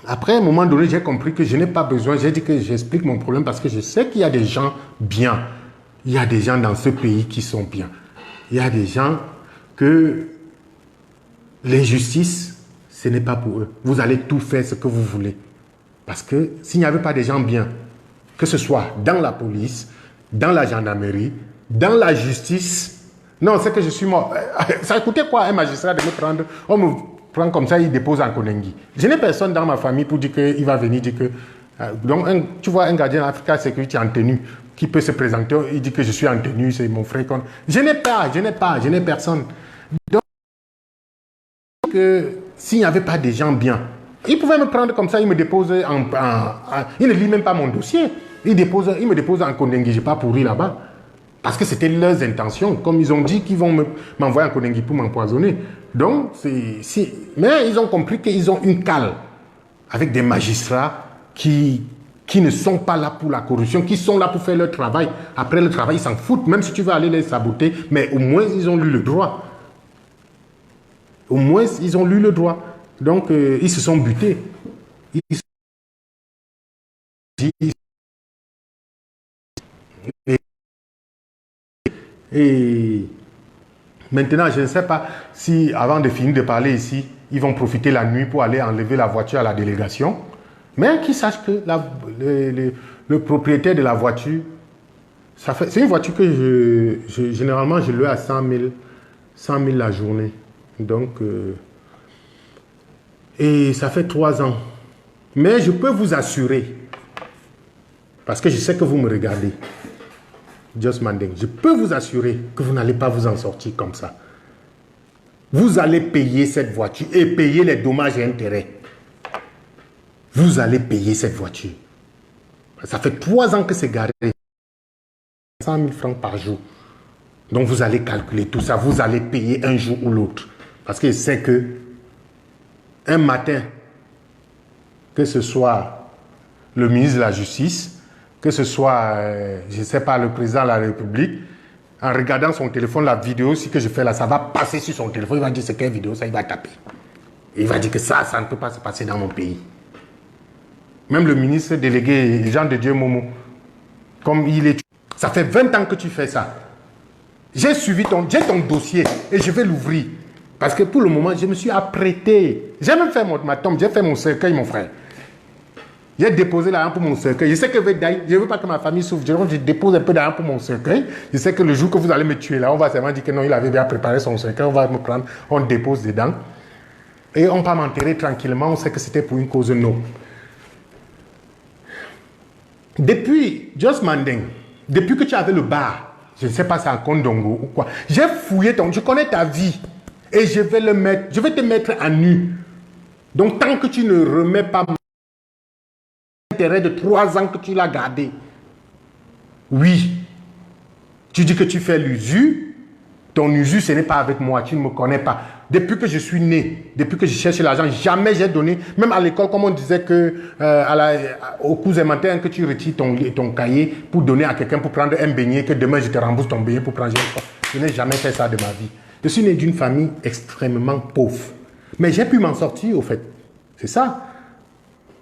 après, à un moment donné, j'ai compris que je n'ai pas besoin, j'ai dit que j'explique mon problème parce que je sais qu'il y a des gens bien. Il y a des gens dans ce pays qui sont bien. Il y a des gens que l'injustice, ce n'est pas pour eux. Vous allez tout faire ce que vous voulez. Parce que s'il n'y avait pas des gens bien, que ce soit dans la police, dans la gendarmerie, dans la justice, non, c'est que je suis mort. Ça coûtait quoi un magistrat de me prendre? On me prend comme ça, il dépose en Konengi. Je n'ai personne dans ma famille pour dire qu'il va venir dire que... Donc, tu vois, un gardien Africa Security en tenue, qui peut se présenter, il dit que je suis en tenue, c'est mon frère. Je n'ai personne. Donc, s'il n'y avait pas des gens bien, il pouvait me prendre comme ça, il me dépose il ne lit même pas mon dossier. Il me dépose en Konengi, je n'ai pas pourri là-bas. Parce que c'était leurs intentions. Comme ils ont dit qu'ils vont m'envoyer en Konengi pour m'empoisonner. Donc, mais ils ont compris qu'ils ont une cale avec des magistrats qui ne sont pas là pour la corruption, qui sont là pour faire leur travail. Après le travail, ils s'en foutent. Même si tu veux aller les saboter, mais au moins, ils ont lu le droit. Au moins, ils ont lu le droit. Donc, ils se sont butés. Et maintenant, je ne sais pas si, avant de finir de parler ici, ils vont profiter la nuit pour aller enlever la voiture à la délégation. Mais qu'ils sachent que le propriétaire de la voiture, c'est une voiture que généralement, je loue à 100 000 la journée. Donc, et ça fait 3 ans. Mais je peux vous assurer, parce que je sais que vous me regardez, Just Manding, je peux vous assurer que vous n'allez pas vous en sortir comme ça. Vous allez payer cette voiture et payer les dommages et intérêts. Vous allez payer cette voiture. Ça fait 3 ans que c'est garé. 100 000 francs par jour. Donc vous allez calculer tout ça. Vous allez payer un jour ou l'autre. Parce que je sais que un matin, que ce soit le ministre de la Justice, que ce soit, je ne sais pas, le président de la République, en regardant son téléphone, la vidéo aussi que je fais là, ça va passer sur son téléphone. Il va dire c'est quelle vidéo, ça, il va taper. Et il va dire que ça ne peut pas se passer dans mon pays. Même le ministre délégué, Jean de Dieu Momo, comme il est... Ça fait 20 ans que tu fais ça. J'ai suivi ton dossier et je vais l'ouvrir. Parce que pour le moment, je me suis apprêté. J'ai même fait ma tombe, j'ai fait mon cercueil, mon frère. J'ai déposé l'argent pour mon cercueil. Je sais que je ne veux pas que ma famille souffre. Donc, je dépose un peu d'argent pour mon cercueil. Je sais que le jour que vous allez me tuer là, on va seulement dire que non, il avait bien préparé son cercueil. On va me prendre, on dépose dedans. Et on va m'enterrer tranquillement. On sait que c'était pour une cause noble. Depuis Just Manding, depuis que tu avais le bar, je ne sais pas si c'est à Kondongo ou quoi, j'ai fouillé je connais ta vie et je vais te mettre à nu. Donc tant que tu ne remets pas l'intérêt de 3 ans que tu l'as gardé, oui, tu dis que tu fais l'usure, ton usure ce n'est pas avec moi, tu ne me connais pas. Depuis que je suis né, depuis que je cherche l'argent, jamais j'ai donné, même à l'école, comme on disait que au cousin matin, que tu retires ton cahier pour donner à quelqu'un pour prendre un beignet, que demain je te rembourse ton beignet pour prendre un. Je n'ai jamais fait ça de ma vie. Je suis né d'une famille extrêmement pauvre. Mais j'ai pu m'en sortir, au fait. C'est ça.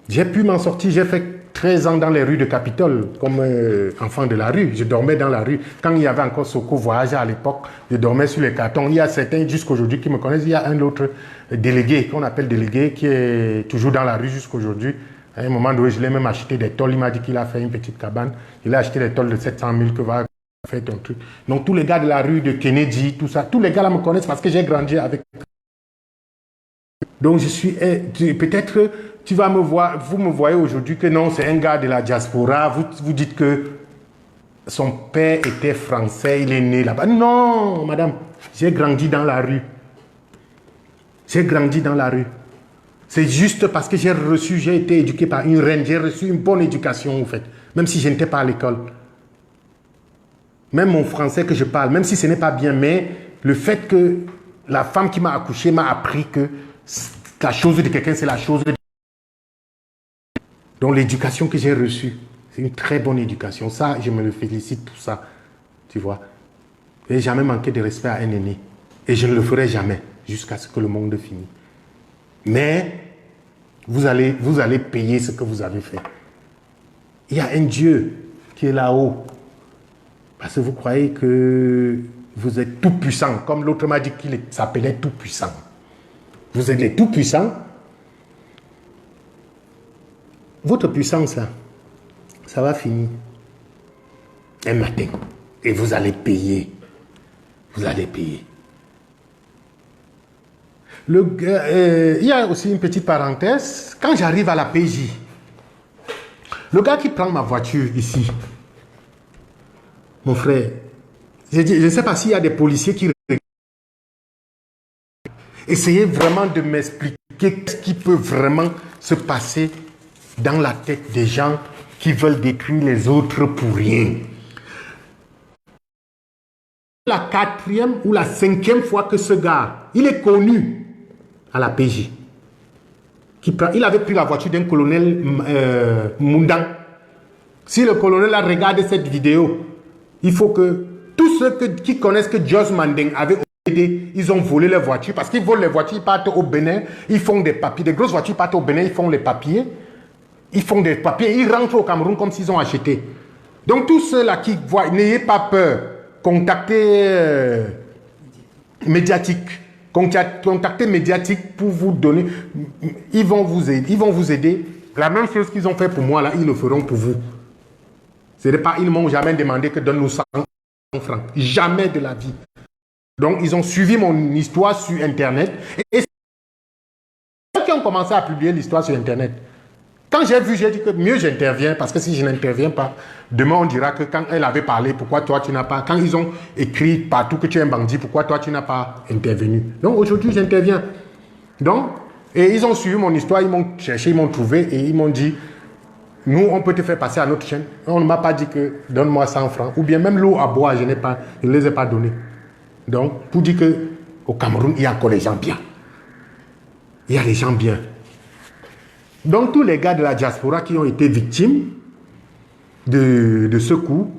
J'ai pu m'en sortir, j'ai fait 13 ans dans les rues de Capitole, comme enfant de la rue. Je dormais dans la rue. Quand il y avait encore Soko Voyage à l'époque, je dormais sur les cartons. Il y a certains jusqu'aujourd'hui qui me connaissent. Il y a un autre délégué, qu'on appelle délégué, qui est toujours dans la rue jusqu'aujourd'hui. À un moment donné, je l'ai même acheté des tôles. Il m'a dit qu'il a fait une petite cabane. Il a acheté des tôles de 700 000 que va faire ton truc. Donc tous les gars de la rue de Kennedy, tout ça, tous les gars là me connaissent parce que j'ai grandi avec. Donc je suis peut-être tu vas me voir, vous me voyez aujourd'hui que non, c'est un gars de la diaspora, vous dites que son père était français, il est né là-bas. Non, madame, j'ai grandi dans la rue. J'ai grandi dans la rue. C'est juste parce que j'ai été éduqué par une reine, j'ai reçu une bonne éducation en fait, même si je n'étais pas à l'école. Même mon français que je parle, même si ce n'est pas bien, mais le fait que la femme qui m'a accouché m'a appris que la chose de quelqu'un, c'est la chose de... Donc l'éducation que j'ai reçue, c'est une très bonne éducation. Ça, je me le félicite pour ça. Tu vois. Je n'ai jamais manqué de respect à un aîné. Et je ne le ferai jamais, jusqu'à ce que le monde finisse. Mais, vous allez payer ce que vous avez fait. Il y a un Dieu qui est là-haut. Parce que vous croyez que vous êtes tout puissant. Comme l'autre m'a dit qu'il s'appelait tout puissant. Vous êtes les tout puissants. Votre puissance, là, ça va finir un matin. Et vous allez payer. Vous allez payer. Il y a aussi une petite parenthèse. Quand j'arrive à la PJ, le gars qui prend ma voiture ici, mon frère, je ne sais pas s'il y a des policiers qui... Essayez vraiment de m'expliquer ce qui peut vraiment se passer dans la tête des gens qui veulent détruire les autres pour rien. La 4e ou la 5e fois que ce gars, il est connu à la PJ. Il avait pris la voiture d'un colonel Moundan. Si le colonel a regardé cette vidéo, il faut que tous ceux qui connaissent que Just Manding avait aidé, ils ont volé les voitures parce qu'ils volent les voitures, ils partent au Bénin, ils font des papiers. Des grosses voitures partent au Bénin, ils font les papiers. Ils font des papiers, ils rentrent au Cameroun comme s'ils ont acheté. Donc tous ceux-là qui voient, n'ayez pas peur, contactez médiatique. Contactez médiatique pour vous donner. Ils vont vous aider. La même chose qu'ils ont fait pour moi, là, ils le feront pour vous. Ce n'est pas, ils ne m'ont jamais demandé que donne-nous 100 francs. Jamais de la vie. Donc, ils ont suivi mon histoire sur Internet. Et ceux qui ont commencé à publier l'histoire sur Internet, quand j'ai vu, j'ai dit que mieux j'interviens, parce que si je n'interviens pas, demain on dira que quand elle avait parlé, pourquoi toi tu n'as pas... Quand ils ont écrit partout que tu es un bandit, pourquoi toi tu n'as pas intervenu? Donc aujourd'hui j'interviens. Donc, et ils ont suivi mon histoire, ils m'ont cherché, ils m'ont trouvé et ils m'ont dit, nous on peut te faire passer à notre chaîne. On ne m'a pas dit que donne-moi 100 francs. Ou bien même l'eau à boire, je ne les ai pas donnés. Donc, pour dire qu'au Cameroun, il y a encore des gens bien. Il y a des gens bien. Donc, tous les gars de la diaspora qui ont été victimes de ce coup,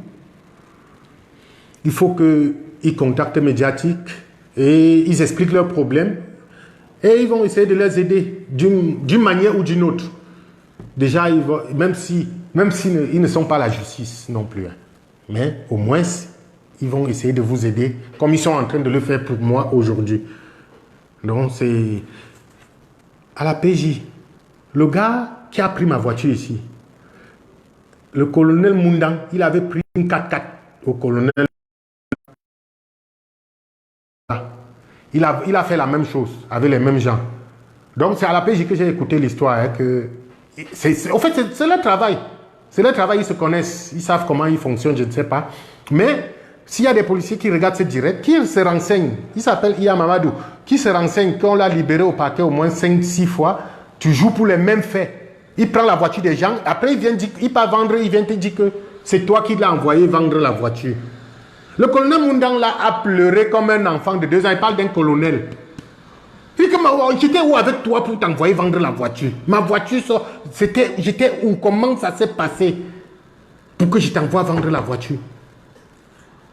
il faut qu'ils contactent médiatique et ils expliquent leurs problèmes et ils vont essayer de les aider d'une manière ou d'une autre. Déjà, même s'ils ne sont pas la justice non plus, hein, mais au moins, ils vont essayer de vous aider comme ils sont en train de le faire pour moi aujourd'hui. Donc, c'est à la PJ. Le gars qui a pris ma voiture ici, le colonel Moundan, il avait pris une 4x4 au colonel. Il a fait la même chose avec les mêmes gens. Donc c'est à la PJ que j'ai écouté l'histoire. Hein, au fait, c'est leur travail. C'est leur travail, ils se connaissent. Ils savent comment ils fonctionnent, je ne sais pas. Mais s'il y a des policiers qui regardent ce direct, qui se renseignent, il s'appelle Iya Mamadou, qui se renseigne qu'on l'a libéré au parquet au moins 5-6 fois, tu joues pour les mêmes faits. Il prend la voiture des gens, après il vient dire, il part vendre, il vient te dire que c'est toi qui l'as envoyé vendre la voiture. Le colonel Moundang là a pleuré comme un enfant de 2 ans, il parle d'un colonel. Il dit que j'étais où avec toi pour t'envoyer vendre la voiture? Ma voiture, j'étais où? Comment ça s'est passé pour que je t'envoie vendre la voiture?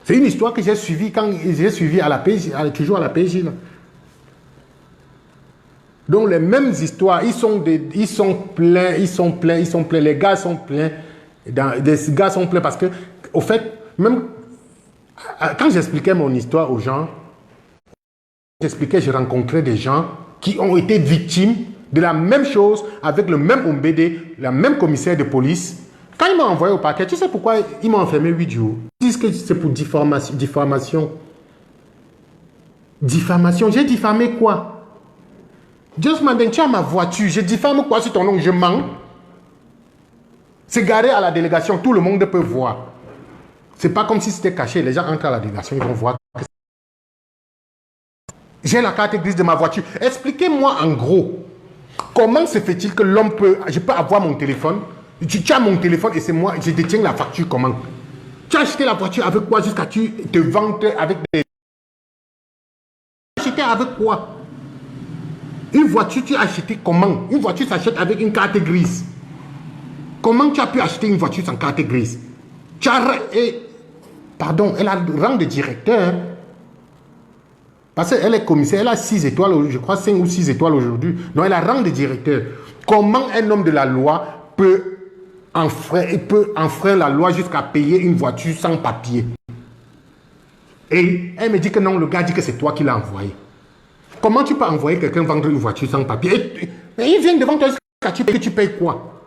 C'est une histoire que j'ai suivie quand j'ai suivi à la PJ, toujours à la PJ. Là. Donc les mêmes histoires, ils sont pleins, les gars sont pleins, les gars sont pleins parce que, au fait, même quand j'expliquais mon histoire aux gens, je rencontrais des gens qui ont été victimes de la même chose avec le même OMBD, la même commissaire de police. Quand ils m'ont envoyé au parquet, tu sais pourquoi ils m'ont enfermé 8 jours? Ils disent que c'est pour diffamation. Diffamation, j'ai diffamé quoi? Just m'en tu as ma voiture, je diffame quoi sur ton nom? Je mens. C'est garé à la délégation, tout le monde peut voir. C'est pas comme si c'était caché, les gens entrent à la délégation, ils vont voir. J'ai la carte grise de ma voiture. Expliquez-moi en gros, comment se fait-il que l'homme peut... Je peux avoir mon téléphone, tu as mon téléphone et c'est moi, je détiens la facture comment? Tu as acheté la voiture avec quoi jusqu'à tu te vantes avec des... Tu as acheté avec quoi? Une voiture, tu as acheté comment? Une voiture s'achète avec une carte grise. Comment tu as pu acheter une voiture sans carte grise? Tu as... Pardon, elle a le rang de directeur. Parce qu'elle est commissaire, elle a 6 étoiles, je crois 5 ou 6 étoiles aujourd'hui. Donc elle a rang de directeur. Comment un homme de la loi peut enfreindre la loi jusqu'à payer une voiture sans papier? Et elle me dit que non, le gars dit que c'est toi qui l'as envoyé. Comment tu peux envoyer quelqu'un vendre une voiture sans papier? Et il vient devant toi, tu payes quoi?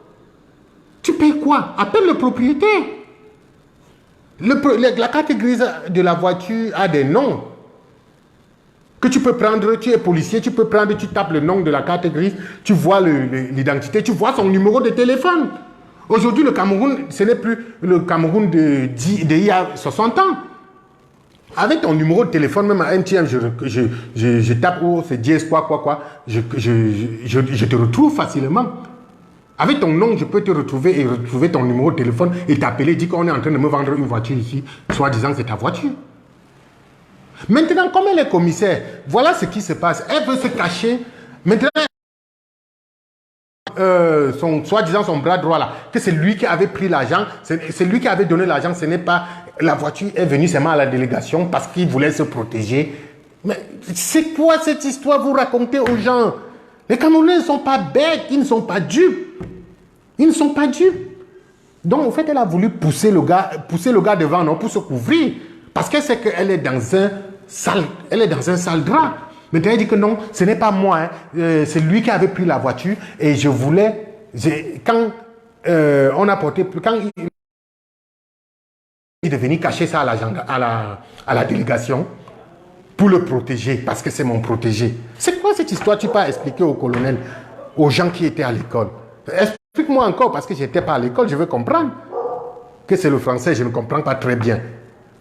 Tu payes quoi? Appelle le propriétaire. La carte grise de la voiture a des noms. Que tu peux prendre, tu es policier, tu peux prendre, tu tapes le nom de la carte grise, tu vois l'identité, tu vois son numéro de téléphone. Aujourd'hui, le Cameroun, ce n'est plus le Cameroun d'il y a 60 ans. Avec ton numéro de téléphone, même à MTM, je tape, oh, c'est dièse, quoi, je te retrouve facilement. Avec ton nom, je peux te retrouver et retrouver ton numéro de téléphone et t'appeler, dire qu'on est en train de me vendre une voiture ici, soi-disant c'est ta voiture. Maintenant, comme elle est commissaire, voilà ce qui se passe. Elle veut se cacher. Maintenant, soi-disant son bras droit là, que c'est lui qui avait pris l'argent, c'est lui qui avait donné l'argent, ce n'est pas... La voiture est venue seulement à la délégation parce qu'il voulait se protéger. Mais c'est quoi cette histoire vous racontez aux gens? Les Camerounais ne sont pas bêtes, ils ne sont pas dupes. Ils ne sont pas dupes. Donc, en fait, elle a voulu pousser le gars devant, non, pour se couvrir. Parce qu'elle sait qu'elle est dans un sale drap. Mais elle dit que non, ce n'est pas moi. Hein. C'est lui qui avait pris la voiture. Et je voulais... Quand on a porté... Quand il est venu cacher ça à la délégation pour le protéger. Parce que c'est mon protégé. C'est quoi cette histoire? Tu peux expliquer au colonel, aux gens qui étaient à l'école. Explique-moi encore, parce que je n'étais pas à l'école, je veux comprendre. Que c'est le français, je ne comprends pas très bien.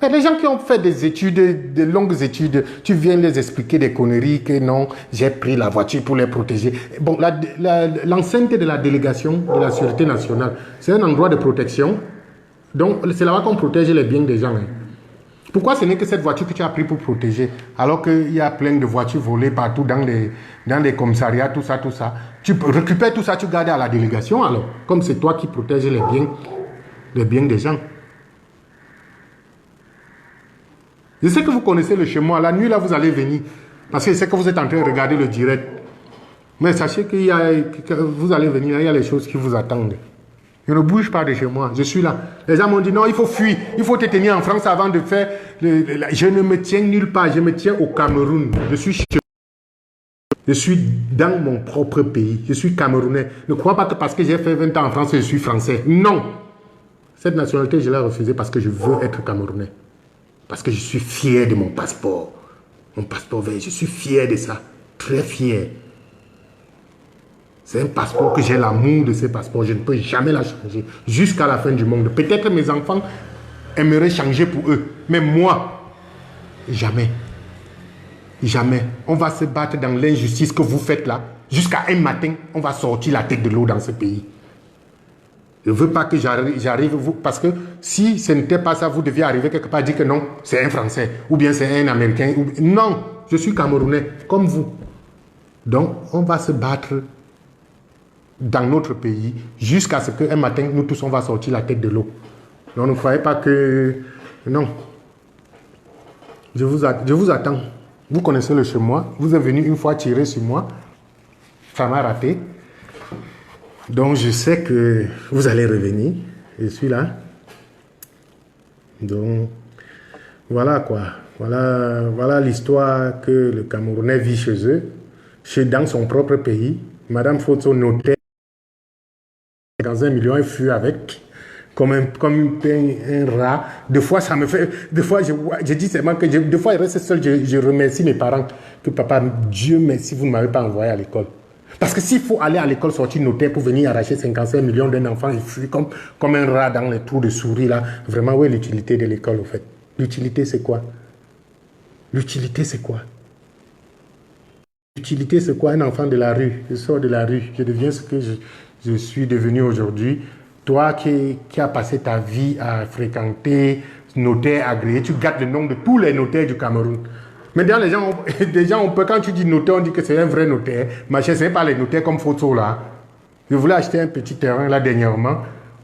Mais les gens qui ont fait des études, de longues études, tu viens les expliquer des conneries que non, j'ai pris la voiture pour les protéger. Bon, l'enceinte de la délégation de la Sûreté nationale, c'est un endroit de protection. Donc, c'est là-bas qu'on protège les biens des gens. Hein. Pourquoi ce n'est que cette voiture que tu as pris pour protéger, alors qu'il y a plein de voitures volées partout dans les commissariats, tout ça. Tu récupères tout ça, tu gardes à la délégation, alors, comme c'est toi qui protèges les biens des gens. Je sais que vous connaissez le chemin. La nuit, là, vous allez venir. Parce que je sais que vous êtes en train de regarder le direct. Mais sachez que vous allez venir, il y a les choses qui vous attendent. Je ne bouge pas de chez moi. Je suis là. Les gens m'ont dit, non, il faut fuir. Il faut te tenir en France avant de faire... Je ne me tiens nulle part. Je me tiens au Cameroun. Je suis dans mon propre pays. Je suis Camerounais. Ne crois pas que parce que j'ai fait 20 ans en France, je suis français. Non. Cette nationalité, je l'ai refusée parce que je veux être Camerounais. Parce que je suis fier de mon passeport. Mon passeport vert, je suis fier de ça. Très fier. C'est un passeport que j'ai l'amour de ce passeport. Je ne peux jamais la changer jusqu'à la fin du monde. Peut-être mes enfants aimeraient changer pour eux. Mais moi, jamais. Jamais. On va se battre dans l'injustice que vous faites là. Jusqu'à un matin, on va sortir la tête de l'eau dans ce pays. Je ne veux pas que j'arrive, parce que si ce n'était pas ça, vous deviez arriver quelque part et dire que non, c'est un Français, ou bien c'est un Américain. Non, je suis Camerounais, comme vous. Donc, on va se battre dans notre pays jusqu'à ce qu'un matin, nous tous, on va sortir la tête de l'eau. Donc, ne croyez pas que... Non. Je vous attends. Vous connaissez le chemin. Vous êtes venu une fois tirer sur moi. Ça m'a raté. Donc, je sais que vous allez revenir. Je suis là. Donc, voilà quoi. Voilà l'histoire que le Camerounais vit chez eux, dans son propre pays. Madame Fotso notait dans 1 million, elle fut avec, comme un rat. Des fois, ça me fait... Des fois, je dis seulement que... Des fois, je reste seul, je remercie mes parents. Que papa, Dieu merci, vous ne m'avez pas envoyé à l'école. Parce que s'il faut aller à l'école, sortir notaire pour venir arracher 55 millions d'un enfant, il fuit comme un rat dans les trous de souris, là. Vraiment, où est l'utilité de l'école, au fait? L'utilité, c'est quoi? L'utilité, c'est quoi? L'utilité, c'est quoi? Un enfant de la rue. Je sors de la rue, je deviens ce que je suis devenu aujourd'hui. Toi qui as passé ta vie à fréquenter notaire agréé, tu gardes le nom de tous les notaires du Cameroun. Maintenant, les gens, on peut, quand tu dis notaire, on dit que c'est un vrai notaire. Mais ce n'est pas les notaires comme Fotso là. Je voulais acheter un petit terrain là dernièrement.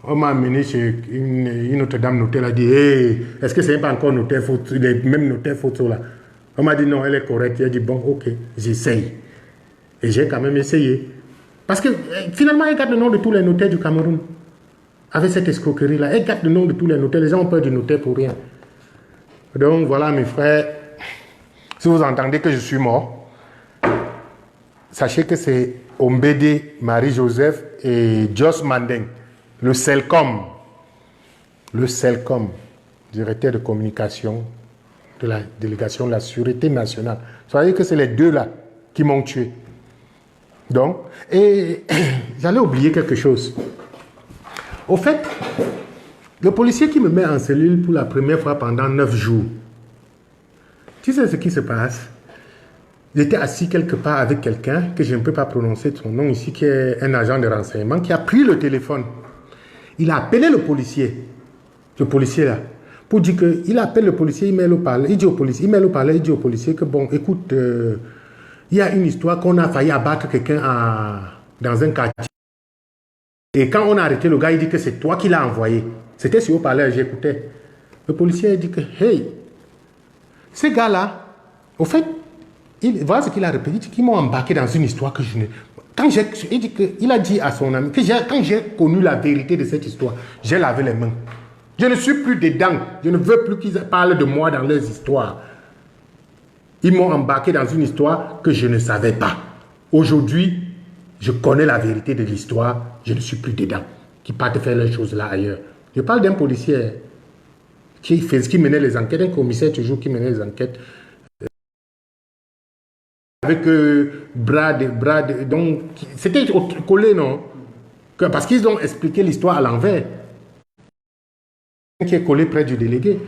On m'a amené chez une autre dame notaire. Elle a dit, hey, est-ce que ce n'est pas encore notaire Fotso, les mêmes notaires Fotso là? On m'a dit non, elle est correcte. Elle a dit bon, ok, j'essaye. Et j'ai quand même essayé. Parce que finalement, elle garde le nom de tous les notaires du Cameroun. Avec cette escroquerie là, elle garde le nom de tous les notaires. Les gens ont peur du notaire pour rien. Donc voilà mes frères. Si vous entendez que je suis mort, sachez que c'est Ombédé, Marie-Joseph et Jos Mandeng, le CELCOM, directeur de communication de la délégation de la Sûreté nationale. Vous savez que c'est les deux là qui m'ont tué. Donc, et j'allais oublier quelque chose. Au fait, le policier qui me met en cellule pour la première fois pendant 9 jours, tu sais ce qui se passe? J'étais assis quelque part avec quelqu'un que je ne peux pas prononcer son nom ici, qui est un agent de renseignement, qui a pris le téléphone. Il a appelé le policier là, pour dire qu'il appelle le policier, il met le parler, il dit au policier, que bon, écoute, il y a une histoire qu'on a failli abattre quelqu'un dans un quartier. Et quand on a arrêté le gars, il dit que c'est toi qui l'as envoyé. C'était sur haut-parleur, j'écoutais. Le policier a dit que, hey, ces gars-là, au fait, voilà ce qu'il a répété, qu'ils m'ont embarqué dans une histoire que je ne... Il a dit à son ami que quand j'ai connu la vérité de cette histoire, j'ai lavé les mains. Je ne suis plus dedans. Je ne veux plus qu'ils parlent de moi dans leurs histoires. Ils m'ont embarqué dans une histoire que je ne savais pas. Aujourd'hui, je connais la vérité de l'histoire. Je ne suis plus dedans. Qui partent faire les choses là ailleurs. Je parle d'un policier qui menait les enquêtes, un commissaire toujours qui menait les enquêtes. Avec donc, c'était collé, non? Parce qu'ils ont expliqué l'histoire à l'envers. Qui est collé près du délégué.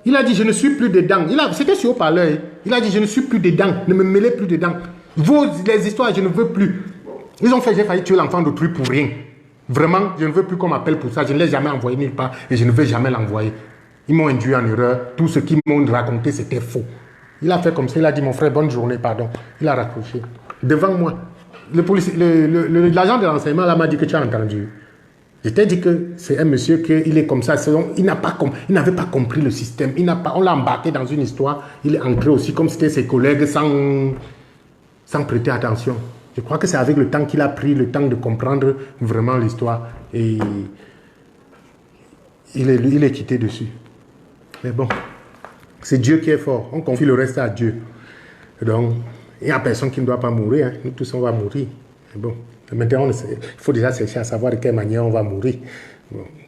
Il a dit, je ne suis plus dedans. C'était sur haut-parleur. Il a dit, je ne suis plus dedans. Ne me mêlez plus dedans. Les histoires, je ne veux plus. Ils ont fait, j'ai failli tuer l'enfant d'autrui pour rien. Vraiment, je ne veux plus qu'on m'appelle pour ça. Je ne l'ai jamais envoyé nulle part et je ne vais jamais l'envoyer. Ils m'ont induit en erreur. Tout ce qu'ils m'ont raconté, c'était faux. Il a fait comme ça. Il a dit, mon frère, bonne journée, pardon. Il a raccroché. Devant moi. L'agent de renseignement là m'a dit que tu as entendu. Je t'ai dit que c'est un monsieur qu'il est comme ça. Il n'avait pas compris le système. On l'a embarqué dans une histoire. Il est entré aussi comme c'était ses collègues sans prêter attention. Je crois que c'est avec le temps qu'il a pris le temps de comprendre vraiment l'histoire. Et il est quitté dessus. Mais bon, c'est Dieu qui est fort. On confie le reste à Dieu. Donc, il n'y a personne qui ne doit pas mourir. Hein. Nous tous, on va mourir. Mais bon. Maintenant, il faut déjà chercher à savoir de quelle manière on va mourir.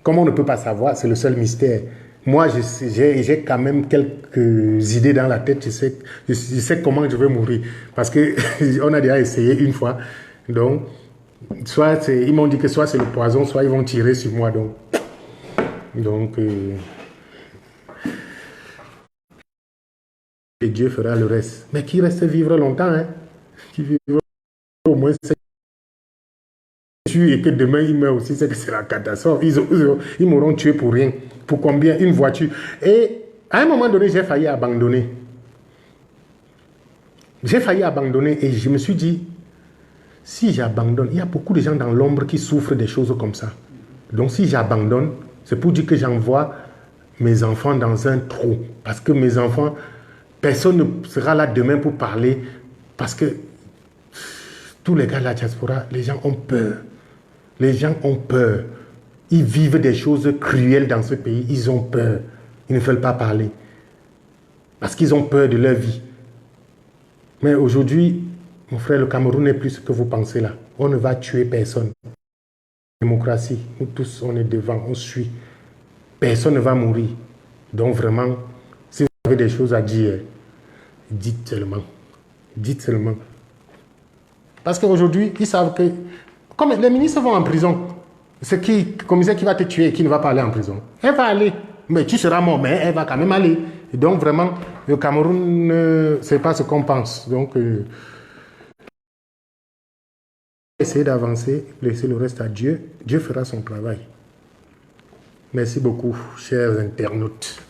Comme on ne peut pas savoir, c'est le seul mystère. moi, j'ai quand même quelques idées dans la tête. Je sais comment je vais mourir. Parce qu'on a déjà essayé une fois. Donc, ils m'ont dit que soit c'est le poison, soit ils vont tirer sur moi. Donc et Dieu fera le reste. Mais qui reste vivre longtemps, hein? Qui vivra au moins 7 et que demain il meurt aussi, c'est que c'est la catastrophe. Ils m'auront tué pour rien. Pour combien? Une voiture. Et à un moment donné, j'ai failli abandonner. J'ai failli abandonner et je me suis dit, si j'abandonne, il y a beaucoup de gens dans l'ombre qui souffrent des choses comme ça. Donc si j'abandonne, c'est pour dire que j'envoie mes enfants dans un trou. Parce que mes enfants, personne ne sera là demain pour parler. Parce que tous les gars de la diaspora, les gens ont peur. Les gens ont peur. Ils vivent des choses cruelles dans ce pays. Ils ont peur. Ils ne veulent pas parler. Parce qu'ils ont peur de leur vie. Mais aujourd'hui, mon frère, le Cameroun n'est plus ce que vous pensez là. On ne va tuer personne. Démocratie, nous tous, on est devant, on suit. Personne ne va mourir. Donc vraiment, si vous avez des choses à dire, dites seulement. Dites seulement. Parce qu'aujourd'hui, ils savent que... Comme les ministres vont en prison, c'est qui, le commissaire qui va te tuer et qui ne va pas aller en prison? Elle va aller. Mais tu seras mort, mais elle va quand même aller. Et donc vraiment, le Cameroun, c'est pas ce qu'on pense. Donc, essayez d'avancer, laissez le reste à Dieu. Dieu fera son travail. Merci beaucoup, chers internautes.